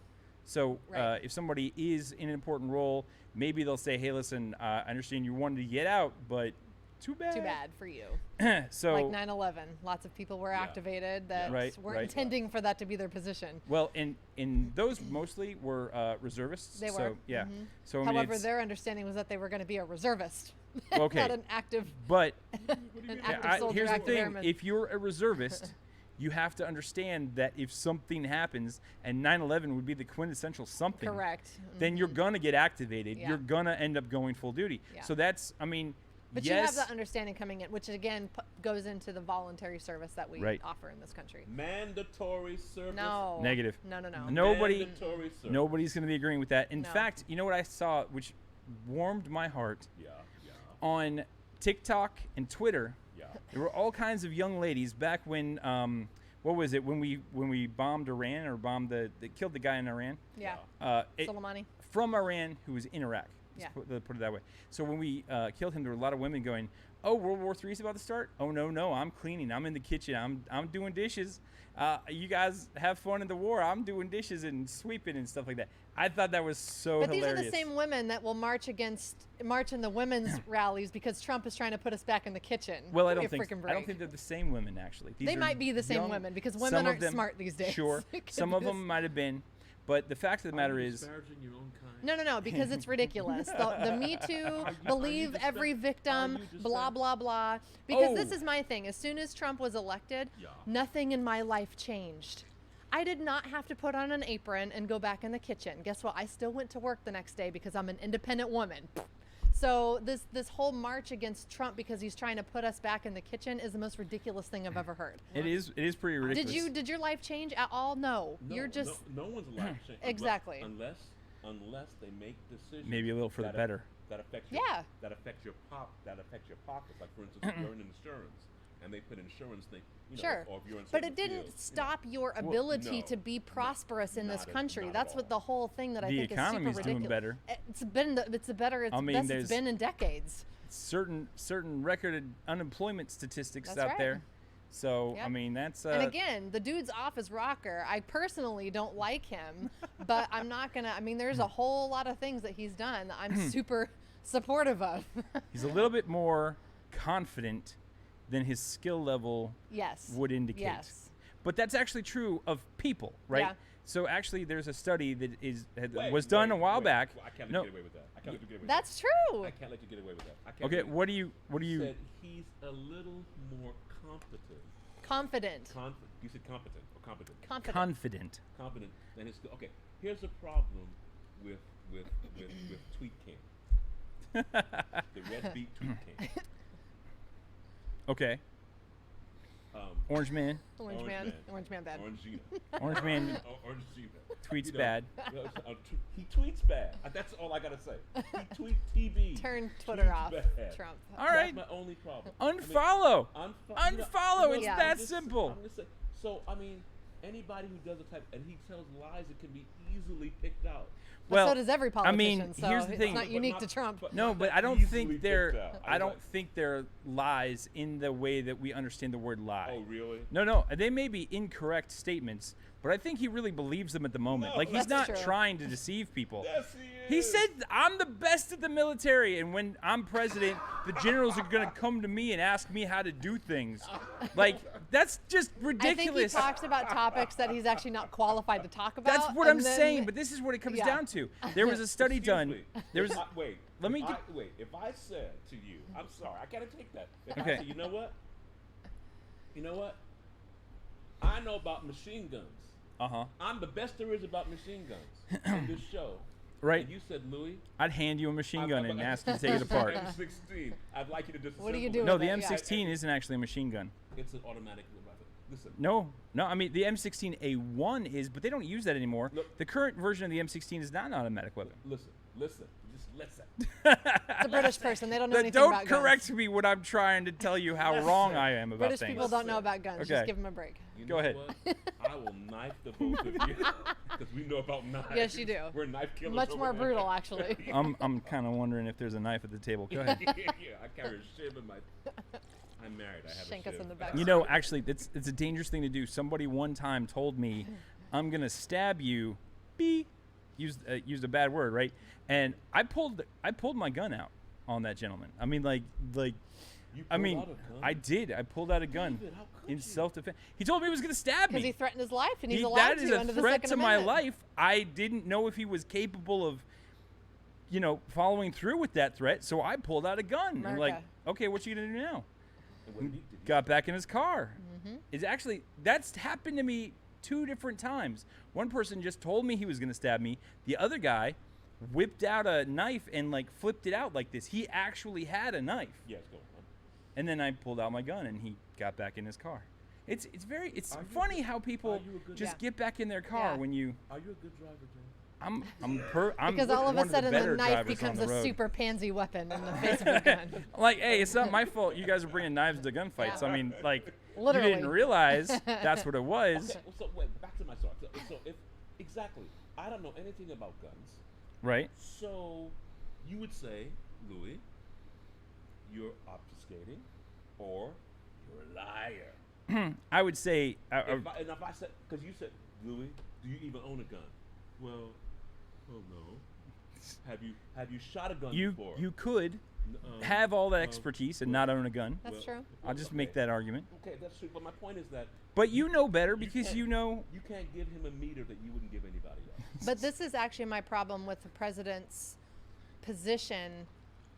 So Right. if somebody is in an important role, maybe they'll say, "Hey, listen, I understand you wanted to get out, but too bad." Too bad for you. So Like 9/11, lots of people were Yeah. activated that Right, weren't right. intending for that to be their position. well, in those mostly were reservists. They So, were. yeah. Mhm. So I mean, However, it's- their understanding was that they were going to be a reservist, Okay. not an active, but an mean? active soldier, here's the active thing: airman. if you're a reservist, you have to understand that if something happens, and 9/11 would be the quintessential something, Correct. then you're Mhm. gonna get activated. Yeah. You're gonna end up going full duty. Yeah. So that's, I mean, But yes, you have that understanding coming in, which again goes into the voluntary service that we Right. offer in this country. Mandatory service. No. Negative. No, no, no. Nobody- Mandatory service. nobody's gonna be agreeing with that. In No. fact, you know what I saw, which warmed my heart Yeah. Yeah. on TikTok and Twitter. Yeah. There were all kinds of young ladies back when, what was it when we bombed Iran or killed the guy in Iran? Yeah. It- Soleimani. from Iran who was in Iraq. Yeah. Put it that way. So when we killed him, there were a lot of women going, "Oh, World War III is about to start. Oh no, I'm cleaning. I'm in the kitchen. I'm doing dishes. You guys have fun in the war. I'm doing dishes and sweeping and stuff like that." I thought that was so But hilarious. these are the same women that will march in the women's rallies because Trump is trying to put us back in the kitchen. Well, I Give don't me a think frickin' I don't break. think they're the same women actually. These They are might be the same young- women because some women of aren't them- smart these days. Sure, It could some be of this- them might have been, but the fact of the matter Are you is, disparaging your own kind? No, because it's ridiculous. The Me Too, believe dispa- every victim, are you blah, dispa- blah, blah. Because this Oh. is my thing. As soon as Trump was elected, Yeah. nothing in my life changed. I did not have to put on an apron and go back in the kitchen. Guess what? I still went to work the next day because I'm an independent woman. So this whole march against Trump because he's trying to put us back in the kitchen is the most ridiculous thing I've ever heard. it is pretty ridiculous. Did your life change at all? No. No, You're just no one's allowed to change. Exactly. Unless they make decisions. Maybe a little for the that better. That affects your, Yeah. That affects your pockets. Like for instance, you're in insurance, and they put insurance thing. Sure. Or if you're in But certain it didn't fields, stop your ability no, to be prosperous in this not at- country. not at That's what all. the whole thing that I The think is economy's super doing ridiculous. better. It's the better it's I mean, best it's there's- been in decades. certain recorded unemployment statistics That's out right. there. So I Yep. mean that's And again, the dude's office rocker. I personally don't like him, but I'm not gonna. I mean, there's a whole lot of things that he's done that I'm super supportive of. he's a little bit more confident than his skill level Yes. would indicate. Yes. But that's actually true of people, right? Yeah. So actually, there's a study that Wait, was done wait, a while wait. back. Well, I can't let No. you get away with that. I can't let you get away with That's that. true. I can't let you get away with that. I can't Okay, let you- what do you? Said he's a little more competent. Confident. You said competent or competent. Confident. Confident. Competent than his skill. Okay, here's the problem with Tweet King. The Red Beat Tweet King. Okay. Orange Man. Orange man. Orange man bad. Orange Gina. Orange Man Orange Gina. tweets You know, bad. He tweets bad. That's all I gotta say. He tweets TB. Turn Twitter tweets off, bad. Trump. All right. That's my only problem. Unfollow. Unfollow. It's Yeah. that simple. So I mean, anybody who does a type and he tells lies, it can be easily picked out. But so does every I mean, politician. So here's the it's thing. not unique to Trump. No, not but that I don't easily think they're. picked out. I don't think they're lies in the way that we understand the word lie. Oh, really? No. They may be incorrect statements, but I think he really believes them at the moment. No, Like he's that's not true. trying to deceive people. Yes, he He is. said, "I'm the best at the military, and when I'm president, the generals are gonna come to me and ask me how to do things." Like that's just I think he ridiculous. talks about topics that he's actually not qualified to talk about. That's what and I'm then- saying. But this is what it comes Yeah. down to. There was a study Excuse done. me. There was. Wait. Let me if get- wait. If I said to you, I'm sorry, I can't take that. If Okay. I said, you know what? You know what? I know about machine guns. Uh-huh. I'm the best there is about machine guns on this show. Right. And you said, Louis, I'd hand you a machine gun and ask you to take it this is apart. M16. I'd like you to just. What are you assemble doing it. No, with the it? Yeah. M16 isn't actually a machine gun. It's an automatic weapon. Listen. No. I mean, the M16A1 is, but they don't use that anymore. Look. The current version of the M16 is not an automatic weapon. Listen. Just listen. It's a British person. They don't know anything Don't about correct guns. me when I'm trying to tell you how wrong I am about British things. people don't know about guns. Okay. Just give them a break. You Go know ahead. What? I will knife the both of you because we know about knives. Yes, you do. We're knife killers. Much over more here. brutal, actually. I'm kind of wondering if there's a knife at the table. Go ahead. yeah, I carry a shiv in my. I'm married. I have Shank a us shiv. in the back. You know, actually, it's a dangerous thing to do. Somebody one time told me, "I'm gonna stab you." Beep. Used a bad word, right? And I pulled my gun out on that gentleman. I mean, like. You I pulled mean, out a gun? I did. I pulled out a gun David, how could in you? self-defense. He told me he was going to stab Because he me. threatened his life, and he's He- allowed that is to a under the threat Second to my Amendment. life. I didn't know if he was capable of, following through with that threat. So I pulled out a gun. I'm like, America. okay, what you gonna do now? And what did he do? Got back in his car. It's actually that's happened to me 2 different times. One person just told me he was gonna stab me. The other guy whipped out a knife and flipped it out like this. He actually had a knife. Yes, go on. And then I pulled out my gun and he got back in his car. It's Are you funny a- how people are you a good- just Yeah. get back in their car Yeah. when you. Are you a good driver, John? I'm Because all of one a sudden the better knife drivers on becomes the a road. super pansy weapon in the face of a gun. I'm like, hey, it's not my fault. You guys are bringing knives to gunfights. Yeah. I mean, Literally. you didn't realize that's what it was, Okay, so wait, back to my story. So if exactly, I don't know anything about guns. right? So you would say, Louis, you're obfuscating, or you're a liar. I would say, If I said, because you said, Louis, do you even own a gun? Well, no. Have you shot a gun you before? could have all that expertise and not own a gun. That's true. I'll just make that argument. Okay, that's true. But my point is that But you know better because can't- you know. you can't give him a meter that you wouldn't give anybody else. But this is actually my problem with the president's position.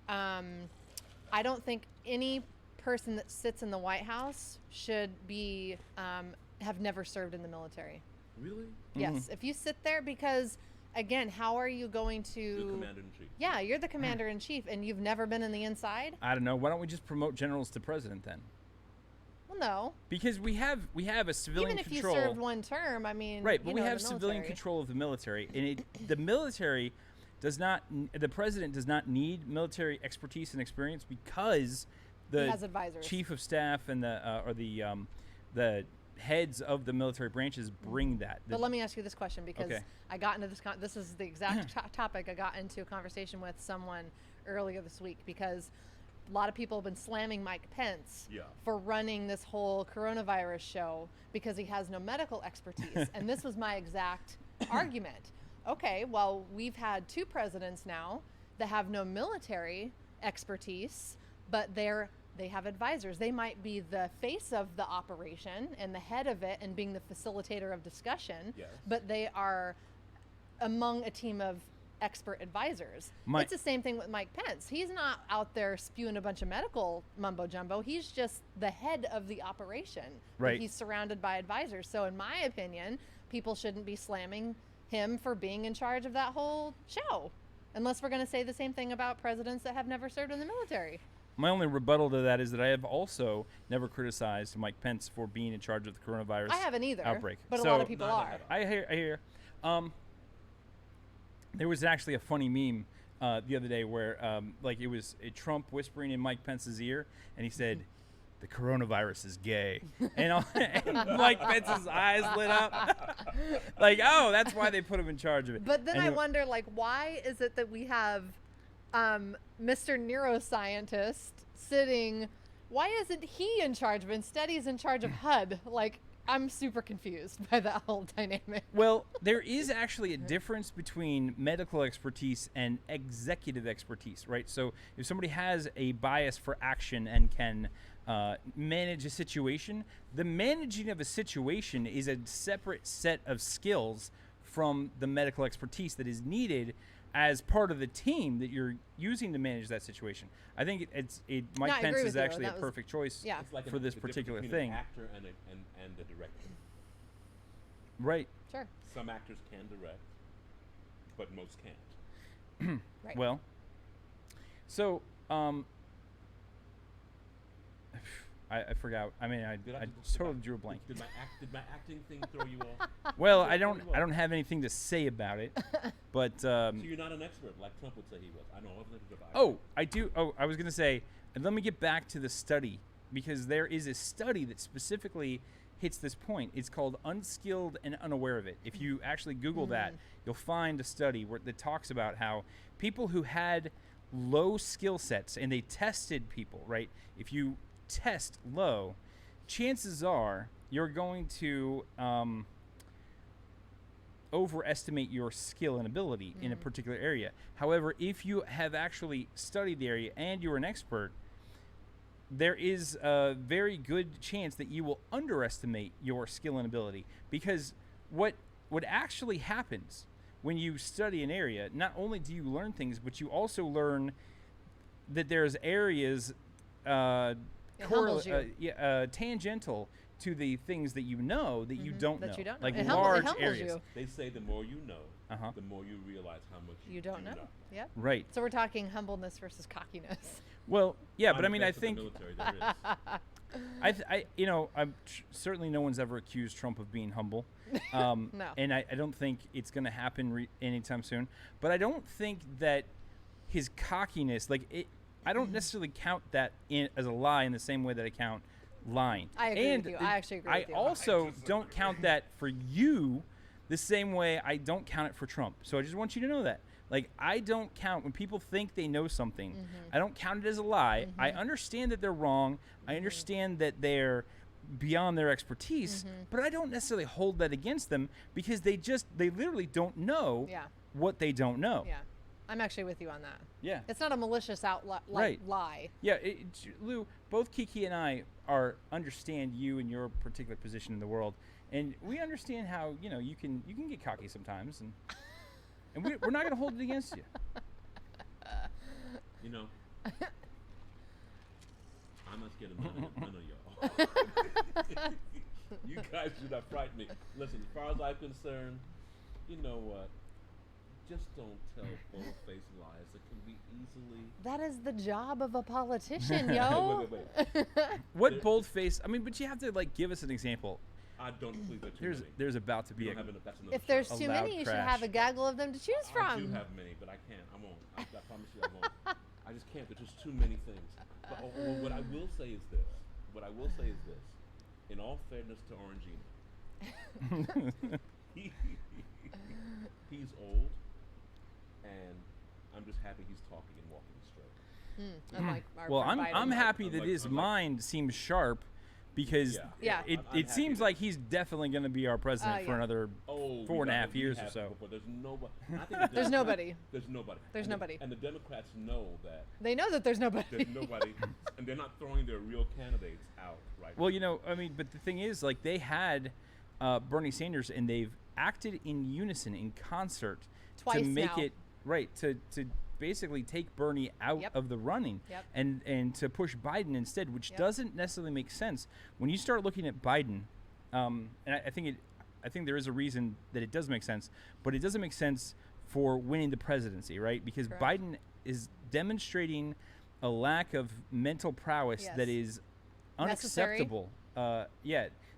I don't think any person that sits in the White House should be have never served in the military. Really? Yes, if you sit there, because again, how are you going to? You're commander in chief. Yeah, you're the commander in chief, and you've never been in the inside. I don't know. Why don't we just promote generals to president then? Well, no. Because we have a civilian Even if control. you served one term, I mean, Right, but you we know, have the civilian military. control of the military, and the military does not. The president does not need military expertise and experience because the He has advisors. chief of staff and the heads of the military branches bring that. But let me ask you this question, because Okay. I got into this. This is the exact topic I got into a conversation with someone earlier this week, because a lot of people have been slamming Mike Pence Yeah. for running this whole coronavirus show because he has no medical expertise. And this was my exact argument. Okay, well, we've had 2 presidents now that have no military expertise, but they have advisors. They might be the face of the operation and the head of it and being the facilitator of discussion, Yes. but they are among a team of expert advisors. Mike- It's the same thing with Mike Pence. He's not out there spewing a bunch of medical mumbo jumbo. He's just the head of the operation. but Right. He's surrounded by advisors. So in my opinion, people shouldn't be slamming him for being in charge of that whole show, unless we're going to say the same thing about presidents that have never served in the military. My only rebuttal to that is that I have also never criticized Mike Pence for being in charge of the coronavirus I haven't either. outbreak. But a So lot of people Neither are. have I hear. There was actually a funny meme the other day where like it was Trump whispering in Mike Pence's ear, and he said, "The coronavirus is gay," and Mike Pence's eyes lit up, like, oh, that's why they put him in charge of it. But then I Anyway- wonder, like, why is it that we have Mr. Neuroscientist sitting? Why isn't he in charge of it? Instead, he's in charge of HUD. Like, I'm super confused by that whole dynamic. Well, there is actually a difference between medical expertise and executive expertise, right? So if somebody has a bias for action and can manage a situation, the managing of a situation is a separate set of skills from the medical expertise that is needed as part of the team that you're using to manage that situation. I think Mike I agree Pence with is you. actually a That was- perfect choice Yeah. It's like for this the difference particular between thing. An actor and a director. Right. Sure. Some actors can direct, but most can't. Right. Well, so I forgot. I mean, I totally drew a blank. Did my acting thing throw you off? Well, Did I it throw don't you off? have anything to say about it, but So you're not an expert like Trump would say he was. I know. I wasn't an expert. oh, I do. Oh, I was gonna say, and let me get back to the study, because there is a study that specifically hits this point. It's called Unskilled and Unaware of It. If you actually Google that, you'll find a study that talks about how people who had low skill sets, and they tested people, right? If you test low, chances are you're going to overestimate your skill and ability in a particular area. However, if you have actually studied the area and you're an expert, there is a very good chance that you will underestimate your skill and ability, because what actually happens when you study an area, not only do you learn things, but you also learn that there's areas It humbles you. tangential to the things that you know that you don't That know, you don't know. like It large humbles areas. you. They say the more you know, Uh-huh. the more you realize how much You don't know. Yeah. Right. So we're talking humbleness versus cockiness. Well, yeah, but I On mean, the I best of the think military there is. I'm certainly no one's ever accused Trump of being humble, No. and I don't think it's going to happen anytime soon. But I don't think that his cockiness, I don't necessarily count that as a lie in the same way that I count lying. I agree and with you. I actually agree I with you. also don't count that for you the same way I don't count it for Trump. So I just want you to know that. Like, I don't count when people think they know something. I don't count it as a lie. I understand that they're wrong. I understand that they're beyond their expertise, but I don't necessarily hold that against them, because they literally don't know Yeah. what they don't know. Yeah. I'm actually with you on that. Yeah. It's not a malicious Right. lie. Yeah, Lou, both Qiqi and I understand you and your particular position in the world, and we understand how you can get cocky sometimes, and we're not going to hold it against you. You know, I'm not scared of none of y'all. You guys do not frighten me. Listen, as far as I'm concerned, you know what? Just don't tell bold-faced lies that can be easily. That is the job of a politician, yo. Wait. What There- bold-faced? I mean, but you have to give us an example. I don't please there too many. There's about to be You a don't have enough. That's another If there's show. too loud many, you should crash. have a gaggle of them to choose I from. do have many, but I can't. I won't. I promise you I won't. I just can't. There's just too many things. But what I will say is this. In all fairness to Orangina, he's old, and I'm just happy he's talking and walking straight. Unlike our Well, friend I'm Biden. happy that his mind seems sharp, because Yeah. it I'm seems happy like he's definitely going to be our president for yeah. another Oh, 4.5 years or so. Before. There's nobody. I think the There's nobody. There's nobody. There's And the- nobody. And the Democrats know that They know that there's nobody. there's nobody, and they're not throwing their real candidates out right Well, now. I mean, but the thing is, they had Bernie Sanders, and they've acted in unison, in concert, to Twice make now. it right to basically take Bernie out Yep. of the running, Yep. and to push Biden instead, which Yep. doesn't necessarily make sense when you start looking at Biden. And I think there is a reason that it does make sense, but it doesn't make sense for winning the presidency, right? Because Correct. Biden is demonstrating a lack of mental prowess Yes. that is Necessary. unacceptable.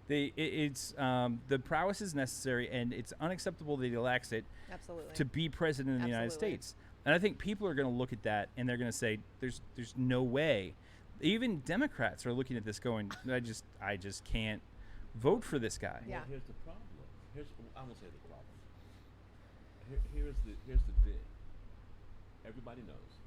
It's the prowess is necessary, and it's unacceptable that he lacks it Absolutely. to be president of the United Absolutely. States. And I think people are going to look at that and they're going to say, "There's no way." Even Democrats are looking at this, going, "I just can't vote for this guy." Yeah. Well, here's the problem. I won't say the problem. Here's the dig. Everybody knows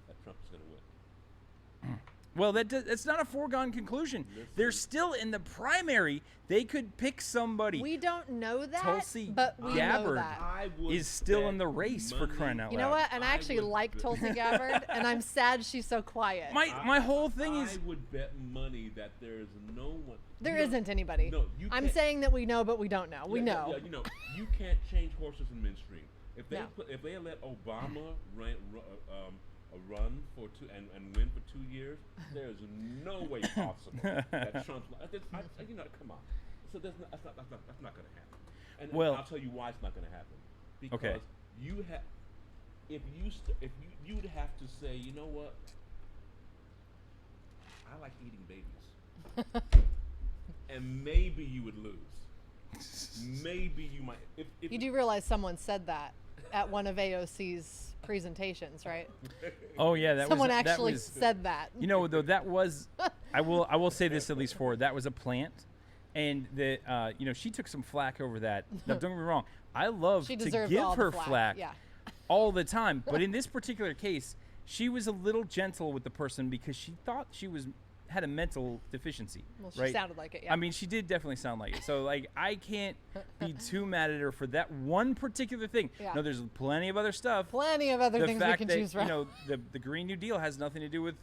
that Trump is going to win. Well, that's not a foregone conclusion. They're Listen. still in the primary. They could pick somebody. We don't know that, Tulsi but we know Gabbard that. I would is still bet in the race for crying out You know loud. what? And I I actually would like bet- Tulsi Gabbard, and I'm sad she's so quiet. My whole thing is, I would bet money that there is no one. There you know- isn't anybody. No, you I'm can't- saying that we know, but we don't know. We Yeah, know. Yeah, you know, you can't change horses in midstream. If they No. if they let Obama run for and win for 2 years, there is no way possible that Trump's. You know, come on. So that's not going to happen. And Well- I'll tell you why it's not going to happen. Because Okay. you have, if you would have to say, you know what, I like eating babies, and maybe you would lose. Maybe you might. If You do realize someone said that at one of AOC's presentations, right? oh yeah, Someone that actually was, said that. you know, though that was, I will say this at least for that was a plant, and that you know, she took some flack over that. Now, don't get me wrong, I love She to deserves give all her the flack Yeah. all the time, but in this particular case, she was a little gentle with the person because she thought she had a mental deficiency. Well, she right? sounded like it. Yeah. I mean, she did definitely sound like it. So, like, I can't be too mad at her for that one particular thing. Yeah. No, there's plenty of other stuff. plenty of other The things we fact can that, choose from. you know, the Green New Deal has nothing to do with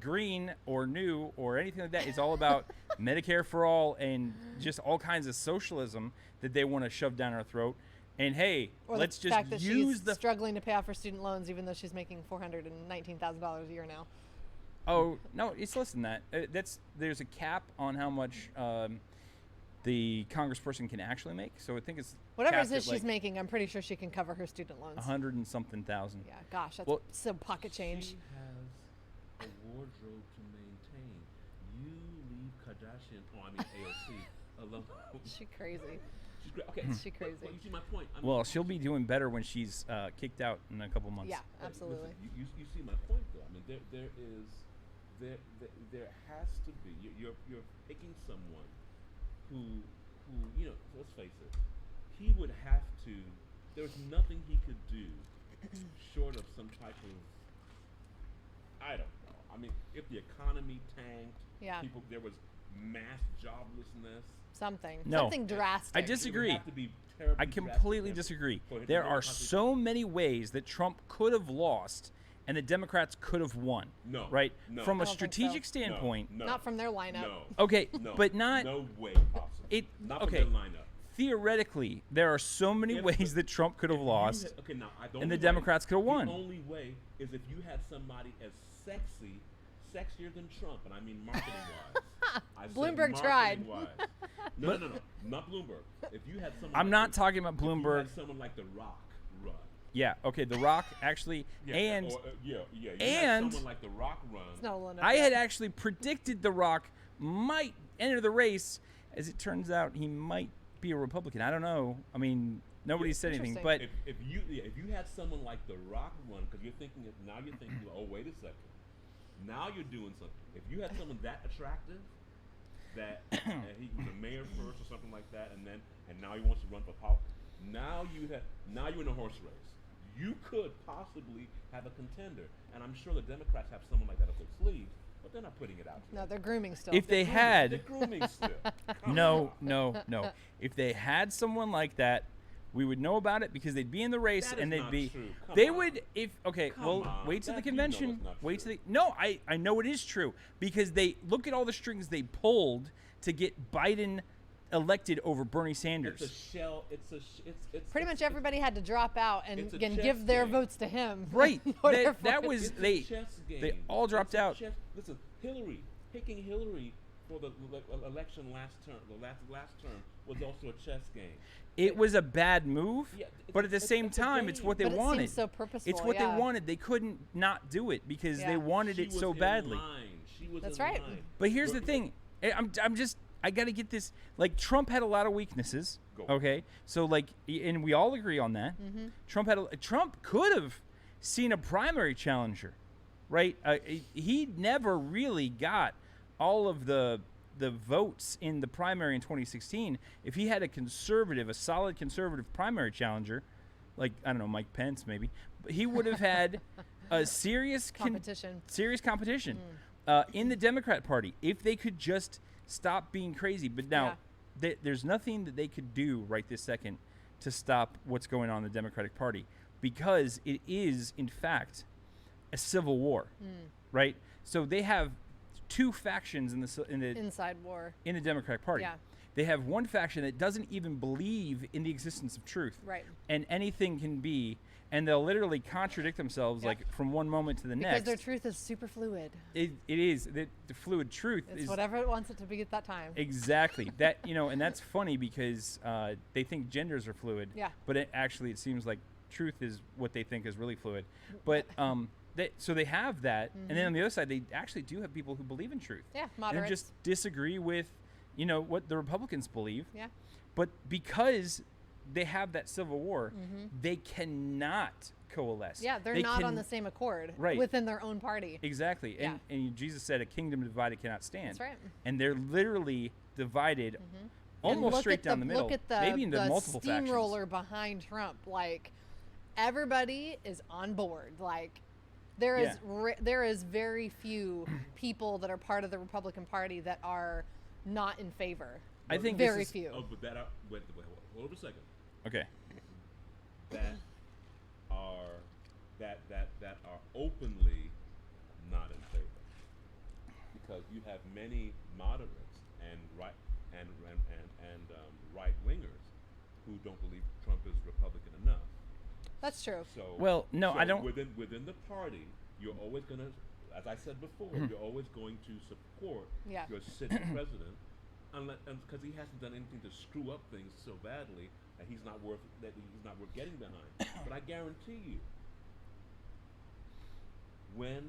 green or new or anything like that. It's all about Medicare for all and just all kinds of socialism that they want to shove down our throat. And hey, or let's the just fact that use she's the struggling to pay off her student loans, even though she's making $419,000 a year now. Oh no, it's less than that. There's a cap on how much the congressperson can actually make. So I think it's Whatever it capped is at she's like making, I'm pretty sure she can cover her student loans. 100 and something thousand. Yeah, gosh, that's Well- some pocket change. She has a wardrobe to maintain. You leave Kardashian, AOC alone. She crazy. She's great. Okay, She crazy. Well, you see my point. I mean, Well, she'll be doing better when she's kicked out in a couple months. Yeah, but absolutely. listen, you see my point though. I mean, there has to be. You're picking someone who you know. Let's face it. He would have to. There's nothing he could do short of some type of. I don't know. I mean, if the economy tanked, Yeah. there was mass joblessness. Something. No. Something drastic. I disagree. It would have to be terribly I completely drastic disagree. for him to There go are out the- so many ways that Trump could have lost and the Democrats could have won. No. Right? No. From I a don't think so. strategic No, standpoint. no, Not from their lineup. No. Okay, No. but not No way possible. Okay. Not from their lineup. theoretically. There are so many If ways the- that Trump could have If you lost. had- okay, now, the and only the Democrats could have The won. only way is if you had somebody as sexier than Trump, and I mean marketing-wise. I said Bloomberg tried. marketing-wise. No, not Bloomberg. If you had someone, I'm like not the- talking about if you Bloomberg. had someone like The Rock run. Yeah, okay, The Rock actually, and You and- had someone like The Rock run. It's not low enough I yet. had actually predicted The Rock might enter the race. As it turns out, he might be a Republican. I don't know. I mean, nobody said anything, but Interesting. If you had someone like The Rock run, because you're thinking, oh, wait a second. Now you're doing something. If you had someone that attractive, that he was a mayor first or something like that, and now he wants to run for politics. Now you're in a horse race. You could possibly have a contender, and I'm sure the Democrats have someone like that up their sleeve, but they're not putting it out. No, they're grooming still. if they They're had, grooming still. Come no, on. if they had someone like that, we would know about it because they'd be in the race That and is they'd not be. true. Come They on. would okay. Come well, on. wait till the That you know convention. is not Wait till true. the no. I know it is true because they look at all the strings they pulled to get Biden elected over Bernie Sanders. It's a shell. It's Pretty much everybody had to drop out and It's a again chess give their game. votes to him. Right. in order That for it- was It's they. a chess game. They all dropped It's a out. chess- Listen, picking Hillary for the election last term, the last term was also a chess game. It was a bad move, Yeah, but at the same it's a time, it's game. what they But it wanted. seems so purposeful. It's what yeah. they wanted. They couldn't not do it because Yeah. they wanted She it was so in badly. line. She was That's in right. line. But here's the thing. I got to get this. Like, Trump had a lot of weaknesses. Go. Okay. So, like, and we all agree on that. Trump could have seen a primary challenger, right? He never really got all of the votes in the primary in 2016. If he had a solid conservative primary challenger, like, I don't know, Mike Pence maybe, but he would have had a serious Competition. in the Democrat Party if they could just stop being crazy. But now there's nothing that they could do right this second to stop what's going on in the Democratic Party, because it is in fact a civil war, right? So they have two factions in the Inside war. in the Democratic Party. Yeah. They have one faction that doesn't even believe in the existence of truth. Right. And anything can be, and they'll literally contradict themselves Yeah. like from one moment to the Because next. their truth is super fluid. It is the fluid truth It's is whatever it wants it to be at that time. exactly that, and that's funny because they think genders are fluid. Yeah. But it seems like truth is what they think is really fluid. But so they have that, and then on the other side, they actually do have people who believe in truth. Yeah, And moderates. just disagree with, what the Republicans believe. Yeah. But because they have that civil war, they cannot coalesce. Yeah, they're They not on can- the same accord Right. within their own party. Exactly. Yeah. And Jesus said, a kingdom divided cannot stand. That's right. And they're literally divided And almost look straight at down the middle. Look at the, maybe into the multiple factions. steamroller behind Trump. Like, everybody is on board. Like, there is there is very few people that are part of the Republican Party that are not in favor. I think very this is, few. Oh, but that are, wait, hold up a second. Okay. That are openly not in favor, because you have many moderates and right wingers who don't believe Trump is Republican enough. That's true. So Well, no, so I don't- Within the party, you're always gonna, as I said before, you're always going to support Yeah. your sitting president, unless because he hasn't done anything to screw up things so badly that he's not worth getting behind. But I guarantee you, when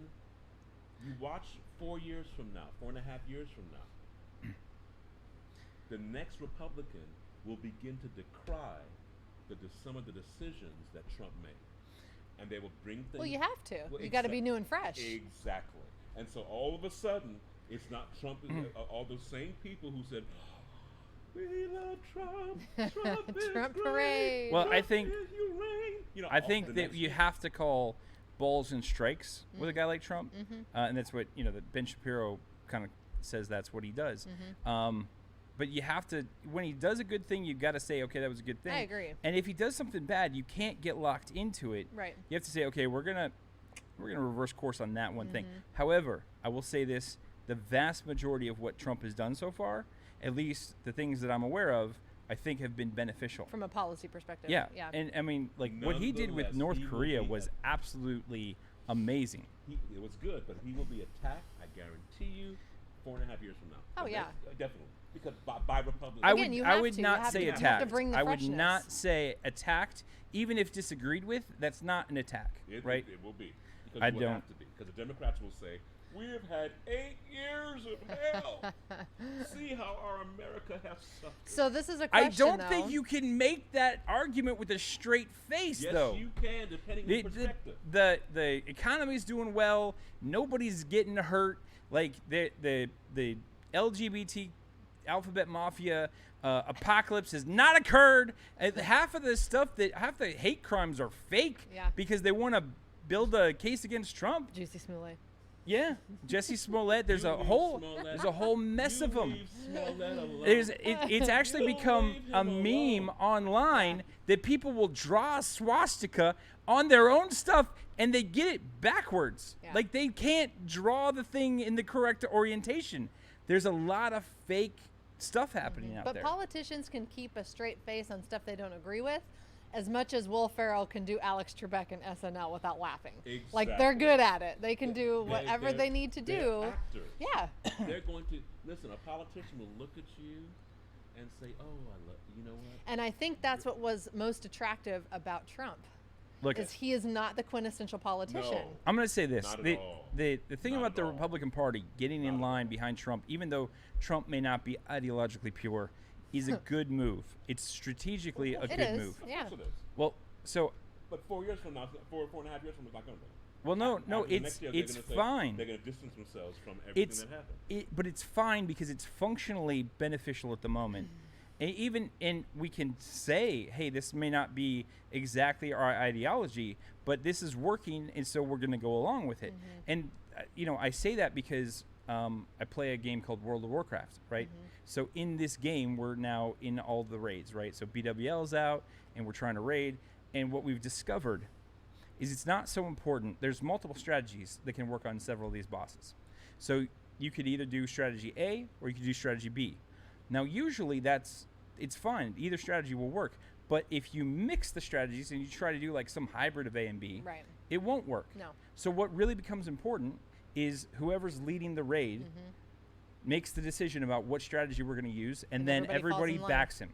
you watch 4 years from now, 4.5 years from now, the next Republican will begin to decry some of the decisions that Trump made, and they will bring things. Well, you have to. Well, You got to be new and fresh. Exactly. And so all of a sudden, it's not Trump. All those same people who said, "We love Trump. Trump is Trump great. parade." Well, I Trump think- is your reign." I all think the that next you year. have to call balls and strikes with a guy like Trump, and that's what that Ben Shapiro kind of says. That's what he does. But you have to, when he does a good thing, you got to say, okay, that was a good thing. I agree. And if he does something bad, you can't get locked into it. Right. You have to say, okay, we're gonna reverse course on that one thing. However, I will say this: the vast majority of what Trump has done so far, at least the things that I'm aware of, I think have been beneficial. From a policy perspective. Yeah. Yeah. And I mean, like what he did with Nonetheless, North he will Korea be was absolutely amazing. It was good, but he will be attacked. I guarantee you, 4.5 years from now. Oh, yeah. Definitely, because by Republicans. Again, you I have would to. not You have say to- you have to attacked. bring the I would freshness. not say attacked, even if disagreed with. That's not an attack, right? It will be. Because I it will don't- have to be. Because the Democrats will say, "We've had 8 years of hell. See how our America has suffered." So this is a I question, don't though. think you can make that argument with a straight face, Yes, though. you can, depending on The, perspective. the economy's doing well. Nobody's getting hurt. Like the LGBT alphabet mafia apocalypse has not occurred. Half of the hate crimes are fake. Yeah. Because they want to build a case against Trump. Juicy Smollett. Yeah, Jesse Smollett. There's You a leave whole Smollett- mess of them. leave Smollett alone. It's actually You don't become leave a him meme alone. online that people will draw a swastika on their own stuff and they get it backwards. Yeah. Like they can't draw the thing in the correct orientation. There's a lot of fake stuff happening out But there. politicians can keep a straight face on stuff they don't agree with, as much as Will Ferrell can do Alex Trebek in SNL without laughing. Like, Exactly. they're good at it. They can do They- whatever they're- they need to they're do. actors. Yeah. They're going to listen. A politician will look at you and say, "Oh, I love you know what." And I think that's what was most attractive about Trump. Look, Is he is not the quintessential politician. No. I'm going to say this. Not at The, all. the, the thing Not about at the all. Republican Party getting Not in at line all. behind Trump, even though Trump may not be ideologically pure, is a good move. It's strategically a It good is. move. Yeah. Of course it is. Well, so, But 4 years from now, 4.5 years from now, it's not going to be. well, no, After the it's next year, they're it's gonna say- fine. They're going to distance themselves from everything that happened. But it's fine because it's functionally beneficial at the moment. And we can say, hey, this may not be exactly our ideology, but this is working, and so we're going to go along with it. And I say that because I play a game called World of Warcraft, right? So in this game, we're now in all the raids, right? So BWL's out, and we're trying to raid. And what we've discovered is it's not so important. There's multiple strategies that can work on several of these bosses. So you could either do strategy A or you could do strategy B. Now, usually it's fine. Either strategy will work. But if you mix the strategies and you try to do like some hybrid of A and B, Right. it won't work. No. So what really becomes important is whoever's leading the raid makes the decision about what strategy we're going to use, and And then everybody falls everybody in line. backs him.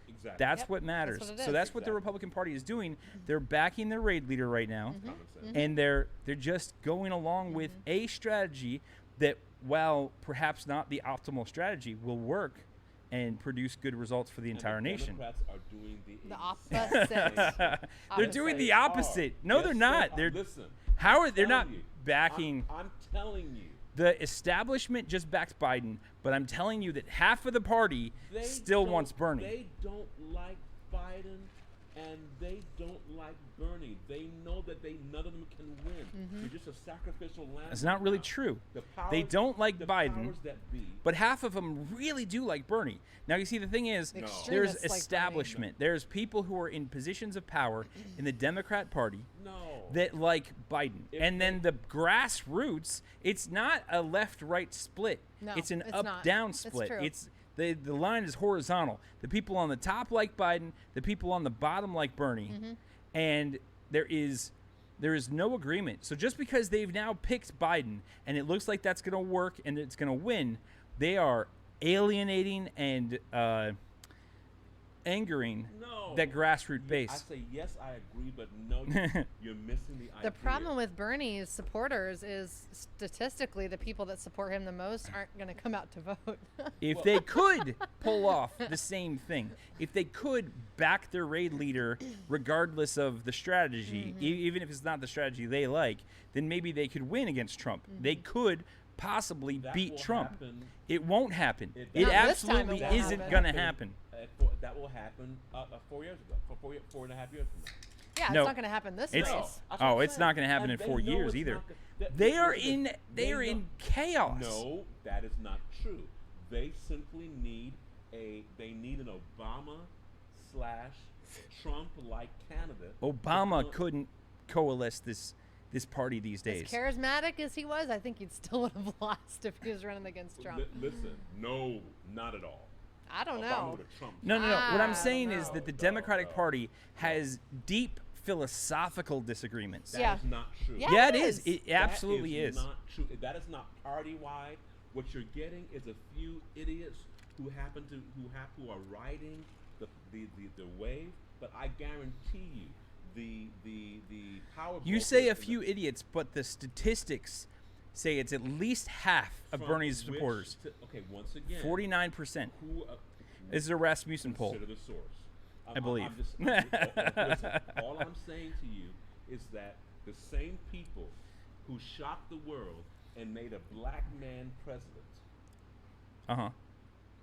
Exactly. That's Yep, what matters. what it So is. that's what the Exactly. Republican Party is doing. They're backing their raid leader right now, Common sense. and they're just going along with a strategy that, while perhaps not the optimal strategy, will work and produce good results for the And entire the nation. Democrats are doing the The exact opposite. They're Opposite. doing the They are. opposite. No, Yes, they're they not. are. They're Listen. how are they're not telling you. backing? I'm telling you. The establishment just backs Biden, but I'm telling you that half of the party They still don't- wants Bernie. They don't like Biden, and they don't like Bernie. They know that none of them can win. They're just a sacrificial lamb. That's not really now. true. The They powers- don't like the Biden, powers that be. but half of them really do like Bernie. Now, you see, the thing is, The No. extremists there's like Bernie. establishment. There's people who are in positions of power in the Democrat Party No. that like Biden. If And then they- the grassroots, it's not a left-right split. No, it's an it's not. up-down It's split. true. It's the line is horizontal. The people on the top like Biden, the people on the bottom like Bernie. And there is no agreement. So just because they've now picked Biden and it looks like that's going to work and it's going to win, they are alienating and angering No. that grassroots I base. say yes, I agree, but no, you're missing the idea. The problem with Bernie's supporters is statistically the people that support him the most aren't going to come out to vote. If they could pull off the same thing, if they could back their raid leader regardless of the strategy, even if it's not the strategy they like, then maybe they could win against Trump. They could possibly That beat will Trump. happen. It won't happen. It- It Not this time it absolutely won't isn't happen. going to happen. That will happen 4 years ago, 4.5 years from now. Yeah, No. it's not going to happen this It's- race. No, that's what Oh, I'm it's saying. not going to happen And in they 4 know years it's either. not gonna- They are listen, they are know- in chaos. No, that is not true. They simply need an Obama / Trump-like candidate. Obama to- couldn't coalesce this party these As days. charismatic as he was, I think he'd still would have lost if he was running against Trump. Listen, no, not at all. I don't Obama know. would've trumped No. What I I'm don't saying is know. that the No, Democratic no, Party has deep philosophical disagreements. That Yeah. is not true. Yeah. Yeah, it it is. is. It That absolutely is is. not true. That is not party-wide. What you're getting is a few idiots who are riding the wave. But I guarantee you, the power. You say a brokers few in the- idiots, but the statistics say it's at least half of from Bernie's which supporters. okay, once again, 49%. Who? This is a Rasmussen poll. Consider the source. I believe. Listen, all I'm saying to you is that the same people who shocked the world and made a black man president, Uh-huh.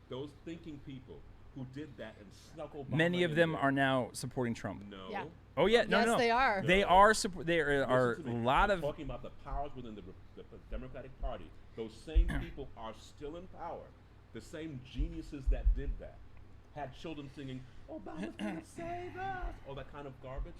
those thinking people who did that and snuck Obama Many of in them there- are now supporting Trump. No. Yeah. Oh yeah, no, Yes, no. they are. They No. are there are Listen a to me. lot I'm of talking about the powers within the Democratic Party. Those same people are still in power. The same geniuses that did that had children singing "Obama's gonna save us," all that kind of garbage.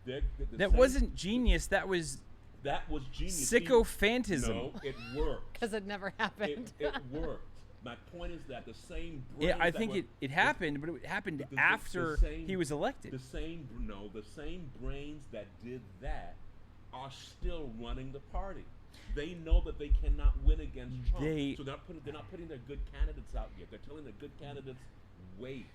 The that same- wasn't genius. That was That was genius. sycophantism. No, it worked. Because it never happened. It worked. My point is that the same Yeah, brains I that think were- it happened, but it happened the after same- he was elected. The same brains that did that are still running the party. They know that they cannot win against Trump, so they're not putting their good candidates out yet. They're telling their good candidates, wait.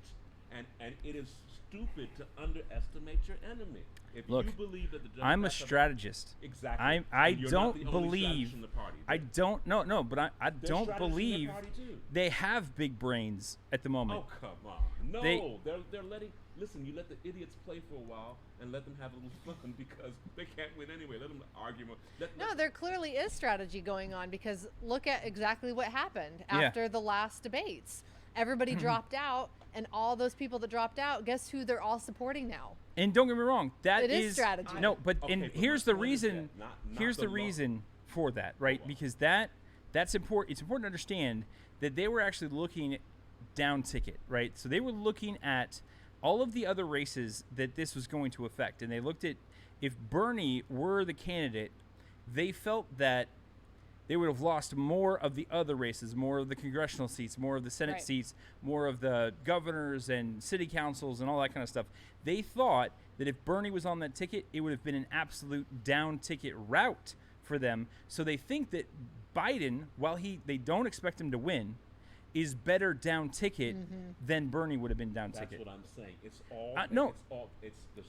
And it is stupid to underestimate your enemy. If Look, you believe that the I'm a Democrats have- strategist. Exactly. I And you're don't not the only believe. strategist in the party. I don't. No. But I There's don't strategists in the believe party too. they have big brains at the moment. Oh, come on. No, they're letting, listen, you let the idiots play for a while and let them have a little fun because they can't win anyway. Let them argue. No, there clearly is strategy going on because look at exactly what happened Yeah. after the last debates. Everybody dropped out, and all those people that dropped out, guess who they're all supporting now? And don't get me wrong, that It is strategy. No, but Okay, and but here's my the point is reason. that not Here's the the law. reason for that, right? Hold on. Because that's important. It's important to understand that they were actually looking down ticket, right? So they were looking at all of the other races that this was going to affect, and they looked at if Bernie were the candidate, they felt that they would have lost more of the other races, more of the congressional seats, more of the Senate Right. seats, more of the governors and city councils and all that kind of stuff. They thought that if Bernie was on that ticket, it would have been an absolute down ticket route for them. So they think that Biden, while they don't expect him to win, is better down ticket than Bernie would have been down That's ticket. what I'm saying. It's all. No. It's the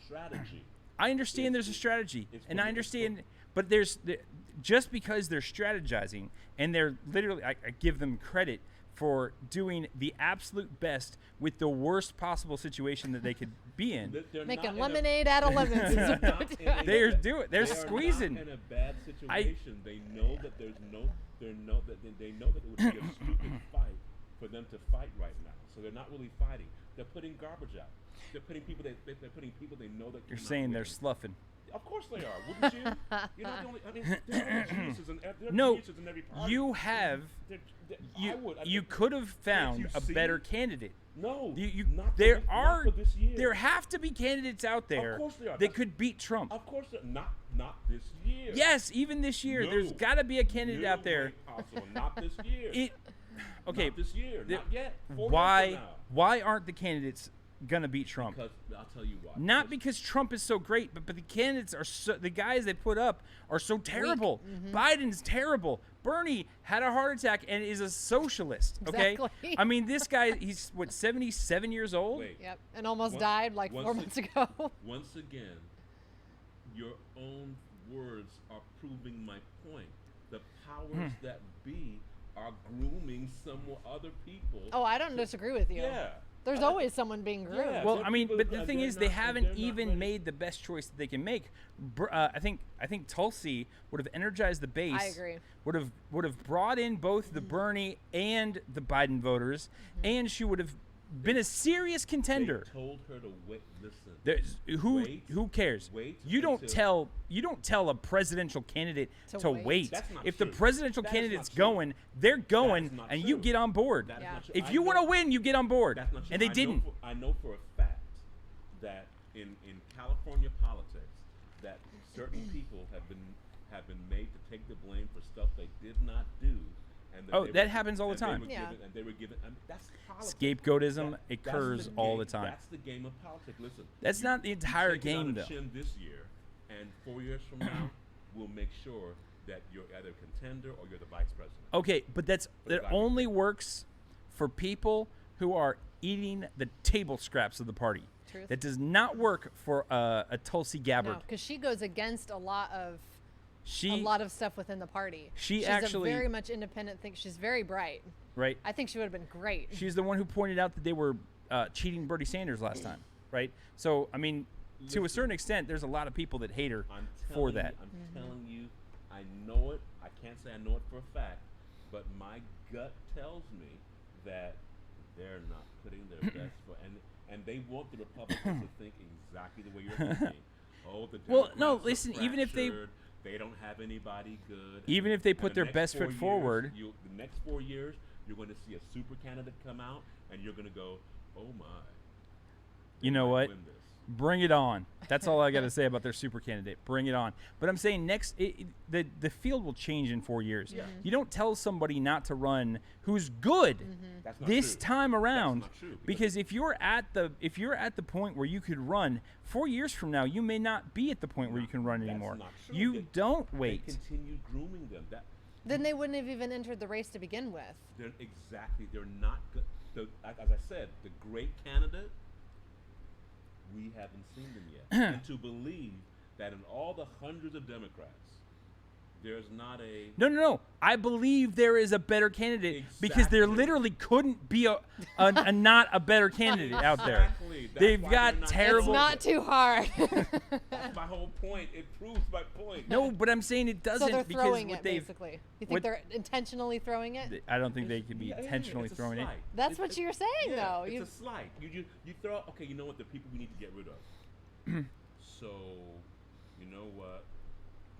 strategy. I understand there's a It's- strategy, it's and I for- understand, but just because they're strategizing and they're literally, I give them credit for doing the absolute best with the worst possible situation that they could be in. They're not Making in a- lemonade out of lemons. is They're what they're not in doing. a- They're doing. They're they are squeezing. not in a bad situation. They know that there's no. They know that it would be a stupid fight for them to fight right now. So they're not really fighting. They're putting garbage out. They're putting people. They're putting people they know that. You're cannot saying they're win. sloughing. Of course they are. Wouldn't you? You're not the only. I mean, there are geniuses in No, geniuses in every party. you have. I would. I You think- could have found you a see? better candidate. No. Not for this year. there have to be candidates out there course there are. that That's- could beat Trump. Of course, not this year. Yes, even this year, there's No. got to be a candidate No out there. way possible. Not this year. Okay, Not this year. the- Not yet. 4 years why from now. why aren't the candidates gonna beat Trump? Because I'll tell you why. Not because Trump is so great, but the candidates are the guys they put up are so terrible. Biden's terrible. Bernie had a heart attack and is a socialist. Okay, Exactly. I mean this guy, he's what 77 years old. Wait. Yep, and almost Once- died like once 4 it- months ago. Once again, your own words are proving my point. The powers that be are grooming some other people. Oh, I don't disagree with you. Yeah. There's always someone being groomed. Yeah. Well, They're I mean, people but that the thing they're is, they not- haven't they're not even ready. made the best choice that they can make. I think Tulsi would have energized the base. I agree. Would have brought in both the Bernie and the Biden voters, and she would have been a serious contender. They told her to wait. Listen. There's, Wait. who cares? Wait You don't until- tell a presidential candidate To to wait. wait. That's not If true. the presidential That is candidate's not true. going, they're going, That is not and you true. get on board. That is Yeah. not true. If I you want to know- win, you get on board. That's not true. And they didn't. I know for a fact that in California politics, that certain people have been made to take the blame for stuff they did not do. And Oh, they that were- happens all the and they time. were Yeah. given- and they were given. I mean, that's politics. Scapegoatism That's occurs all the game- time. That's the game of politics. Listen, That's not the entire take it on game, the though. chin this year, and 4 years from now, we'll make sure that you're either a contender or you're the vice president. Okay, but that Exactly. only works for people who are eating the table scraps of the party. Truth. That does not work for a Tulsi No, Gabbard. because she goes against a lot of She stuff within the party. She She's actually- a very much independent thing. She's very bright. right. I think she would have been great. She's the one who pointed out that they were cheating Bernie Sanders last time, right? So I mean, to a Listen. certain extent, there's a lot of people that hate her I'm for telling that. You, I'm telling you, I know it. I can't say I know it for a fact, but my gut tells me that they're not putting their best foot, and they want the Republicans to think exactly the way you're thinking. Oh, the Well, no, Democrats are listen, even if they- fractured, they don't have anybody good. Even if they And put the their next best 4 foot years, forward- the next 4 years, you're going to see a super candidate come out, and you're going to go, oh my. You know might what? win this. Bring it on. That's all I got to say about their super candidate. Bring it on. But I'm saying the field will change in 4 years. Yeah. You don't tell somebody not to run who's good That's not this true. time around, That's not true, because if you're at the point where you could run 4 years from now, you may not be at the point where you can run That's anymore. not true. You don't They wait. continue grooming them. Then they wouldn't have even entered the race to begin with. They're not good. As I said, the great candidate, we haven't seen them yet. And to believe that in all the hundreds of Democrats, there's not a No. I believe there is a better candidate because there Exactly. literally couldn't be a not a better candidate out there. Exactly. That's They've why got they're not terrible- It's not too hard. That's my whole point. It proves my point. No, but I'm saying it doesn't So they're because throwing what it, they've. basically. You think what- they're intentionally throwing it? I don't think they could be Yeah, intentionally it's a throwing it. slight. That's It's- what it's- you're saying, yeah, though. It's a slight. You throw. Okay, you know what? The people we need to get rid of. So, you know what?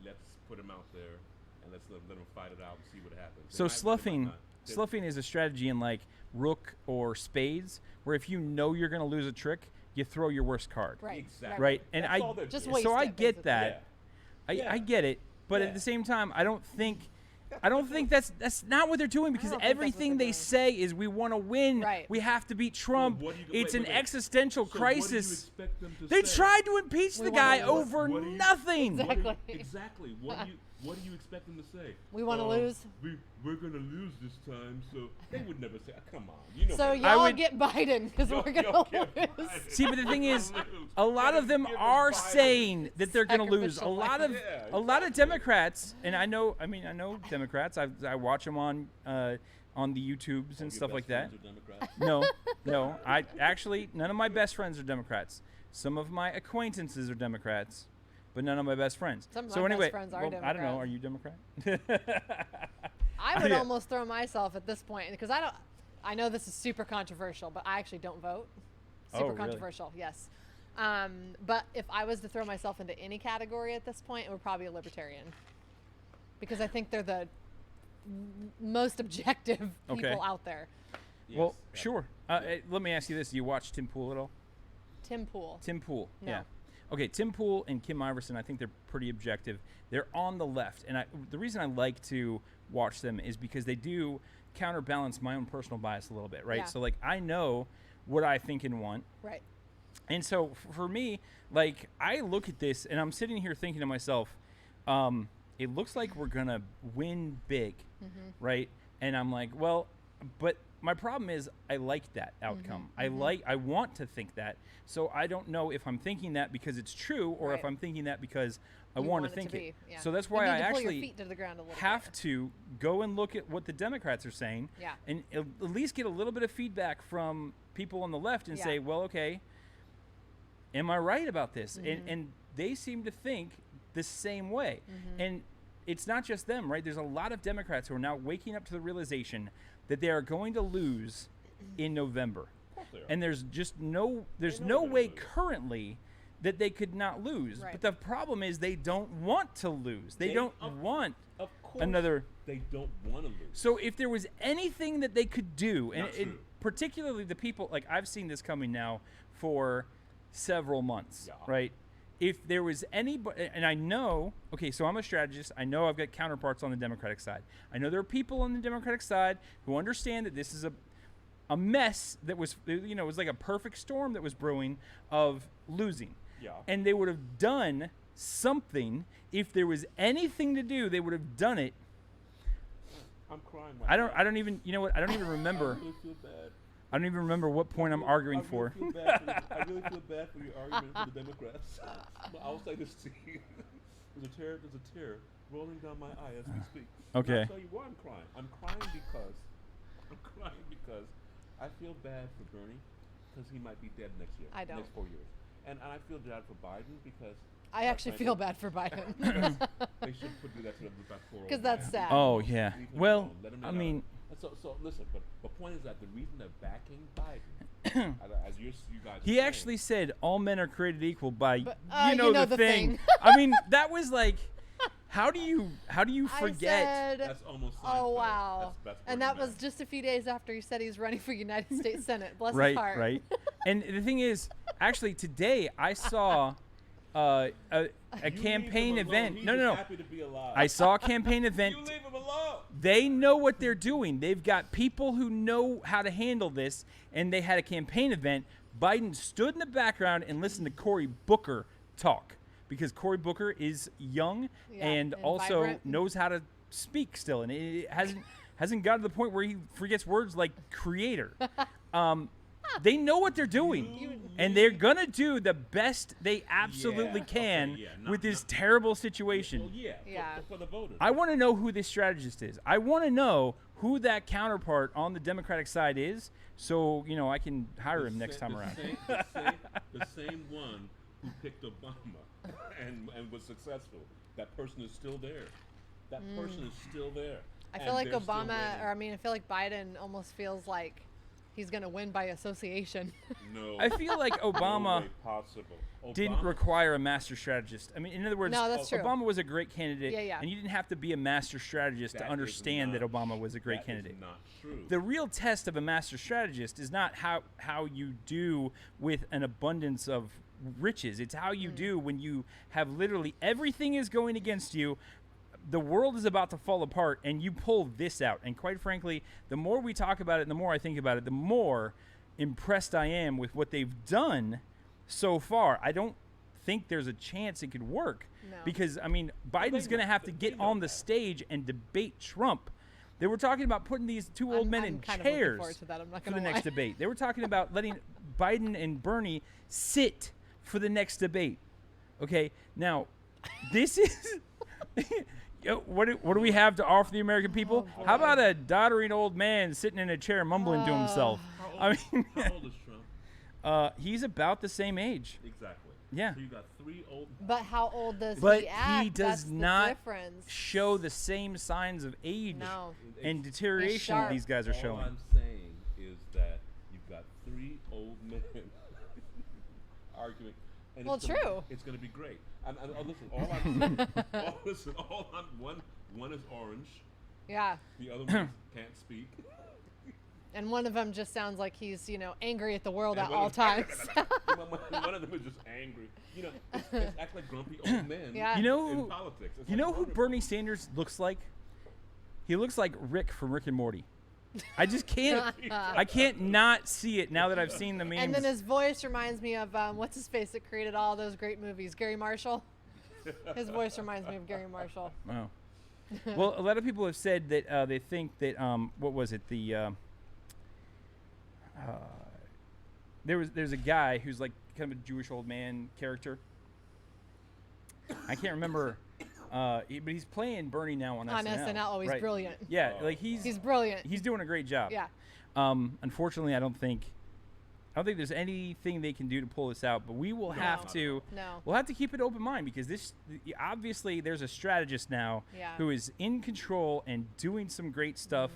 Let's put them out there and let's let them fight it out and see what happens. They So might win, they might sloughing, not. They- sloughing is a strategy in like rook or spades, where if you know you're going to lose a trick, you throw your worst card. Right. Exactly. Right, and That's all they're Just doing. waste so I it, get basically. that. Yeah. I get it, but Yeah. at the same time, I don't think that's not what they're doing, because don't think that's what everything they're they doing. say is we want to win. Right. We have to beat Trump. Well, what do you- It's wait, an wait, wait. existential So what do you crisis. expect them to They say? tried to impeach We the wanna guy lose. over What do you- nothing. Exactly. Exactly. What do you expect them to say? We wanna lose? We're gonna lose this time, so they would never say, "Come on, you know." So better." y'all would- get Biden because we're going to get lose. Biden. See, but the thing is, Lose. a lot of them Give us are Biden. saying that they're going to lose. A Sacrificial lot of lamb. Yeah, a lot of exactly. Democrats, and I know Democrats. I watch them on the YouTubes Your and stuff best like that. friends are Democrats? No. I actually none of my best friends are Democrats. Some of my acquaintances are Democrats, but none of my best friends. Some of so my best anyway, friends are well, I don't know. Are Democrat. you Democrat? I would Yeah. almost throw myself at this point because I know this is super controversial, but I actually don't vote. Oh, Super really? controversial, yes. But if I was to throw myself into any category at this point, it would probably be a libertarian, because I think they're the most objective Okay. people out there. Yes, Well, yeah. sure. Let me ask you this: do you watch Tim Pool at all? Tim Pool. Tim Pool. No. Yeah. Okay, Tim Pool and Kim Iverson, I think they're pretty objective. They're on the left, and the reason I like to watch them is because they do counterbalance my own personal bias a little bit, right? Yeah. So like I know what I think and want, Right. and so for me, like I look at this and I'm sitting here thinking to myself, it looks like we're gonna win big, right? And I'm like, well, but my problem is I like that outcome. I want to think that. So I don't know if I'm thinking that because it's true or if Right. I'm thinking that because I You want to it think be, it. yeah. So that's You why need I to pull your actually feet to the ground a little have bit. to go and look at what the Democrats are saying, Yeah. and at least get a little bit of feedback from people on the left and Yeah. say, well, okay, am I right about this? Mm-hmm. And they seem to think the same way. Mm-hmm. And it's not just them, right? There's a lot of Democrats who are now waking up to the realization that they are going to lose in November. Of course they are. And there's just no know way they're gonna lose. currently that they could not lose. Right. But the problem is they don't want to lose. They don't want Of course, another. They don't want to lose. So if there was anything that they could do, and Not true. particularly the people, like I've seen this coming now for several months, Yeah. right? If there was anybody, and I know, okay, so I'm a strategist. I know I've got counterparts on the Democratic side. I know there are people on the Democratic side who understand that this is a mess that was, it was like a perfect storm that was brewing of losing. Yeah. And they would have done something. If there was anything to do, they would have done it. I'm crying. I don't even, you know what? I don't even I remember. really feel bad. I don't even remember what point I'm arguing for. I really feel bad for your argument for the Democrats. But I'll say this to you: there's a tear rolling down my eye as we speak. Okay. I'll tell you why I'm crying. I'm crying because I feel bad for Bernie because he might be dead next year. I don't. Next 4 years, and I feel bad for Biden because I actually feel bad for Biden. they should do that to them with that poor old 'Cause that's man. sad. Oh yeah. Leave him Well, alone. Let him I get mean, out. So listen, but the point is that the reason they're backing Biden, as you guys, are he saying, actually said all men are created equal by But, you know the thing. I mean, that was like, how do you forget? I said, that's almost. oh Seinfeld. wow. That's And Bernie that was Mac. just a few days after he said he was running for United States Senate. Bless Right, his heart. right. And the thing is, Actually, today I saw a campaign event. He's No, just no, no. happy to be alive. I saw a campaign event. You leave him alone. They know what they're doing. They've got people who know how to handle this, and they had a campaign event. Biden stood in the background and listened to Cory Booker talk because Cory Booker is young and also vibrant. knows how to speak still, and it hasn't got to the point where he forgets words like creator. They know what they're doing, and they're gonna do the best they absolutely can with this terrible situation. Well, Yeah. for the voters. I want to know who this strategist is. I want to know who that counterpart on the Democratic side is, so I can hire him next time around. The same one who picked Obama and was successful. That person is still there. That person is still there. I And feel like they're still Obama, winning. I feel like Biden almost feels like he's going to win by association. No. I feel like Obama No way possible. didn't require a master strategist. I mean, in other words, No, that's true. Obama was a great candidate, Yeah. and you didn't have to be a master strategist That to is understand that not- Obama was a great that candidate. Is not true. The real test of a master strategist is not how you do with an abundance of riches. It's how you do when you have literally everything is going against you. The world is about to fall apart, and you pull this out. And quite frankly, the more we talk about it and the more I think about it, the more impressed I am with what they've done so far. I don't think there's a chance it could work. No. Because, I mean, Biden's going to have to get on the stage and debate Trump. They were talking about putting these two old men in kind of looking chairs forward to that. I'm not for going the to next debate. They were talking about letting Biden and Bernie sit for the next debate. Okay, now, this is... What do we have to offer the American people? How about a doddering old man sitting in a chair mumbling to himself? I mean, How old is Trump? he's about the same age. Exactly. Yeah. So you got 3 old. But how old does But he act? he does That's not the difference. show the same signs of age No. and deterioration sharp. these guys are All showing. I'm saying is that you've got 3 old men arguing. And Well, it's gonna- true. It's going to be great. Listen, one is orange, Yeah. the other one can't speak. And one of them just sounds like he's, angry at the world And at one all of- times. One of them is just angry. It's act like grumpy old men Yeah. You know in who, politics. It's you like know who wonderful. Bernie Sanders looks like? He looks like Rick from Rick and Morty. I just can't. I can't not see it now that I've seen the memes. And then his voice reminds me of, what's his face that created all those great movies? Gary Marshall. His voice reminds me of Gary Marshall. Wow. Well, a lot of people have said that they think that what was it? There's a guy who's like kind of a Jewish old man character. I can't remember, but he's playing Bernie now on On SNL. SNL. Oh, he's right. brilliant. Yeah, like He's brilliant. he's doing a great job. Yeah. Unfortunately, I don't think there's anything they can do to pull this out, but we will have to. No. We'll have to keep an open mind because this obviously there's a strategist now Yeah. who is in control and doing some great stuff,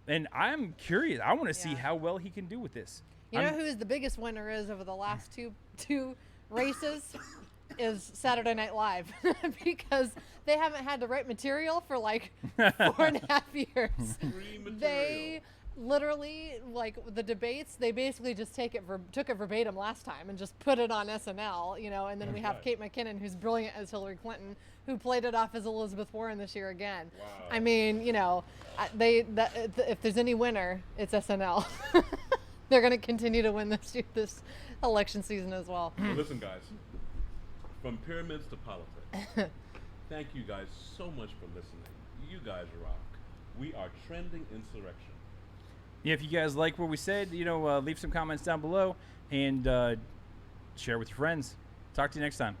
and I'm curious. I want to see Yeah. how well he can do with this. You know who's the biggest winner is over the last two races? Is Saturday Night Live. Because they haven't had the right material for like 4.5 years. Free material. They literally, like the debates, they basically just took it verbatim last time and just put it on SNL, and then we have right. Kate McKinnon, who's brilliant as Hillary Clinton, who played it off as Elizabeth Warren this year again. Wow. I mean, if there's any winner, it's SNL. They're going to continue to win this election season as well. Well, listen, guys. From pyramids to politics. Thank you guys so much for listening. You guys rock. We are Trending Insurrection. Yeah, if you guys like what we said, leave some comments down below and share with your friends. Talk to you next time.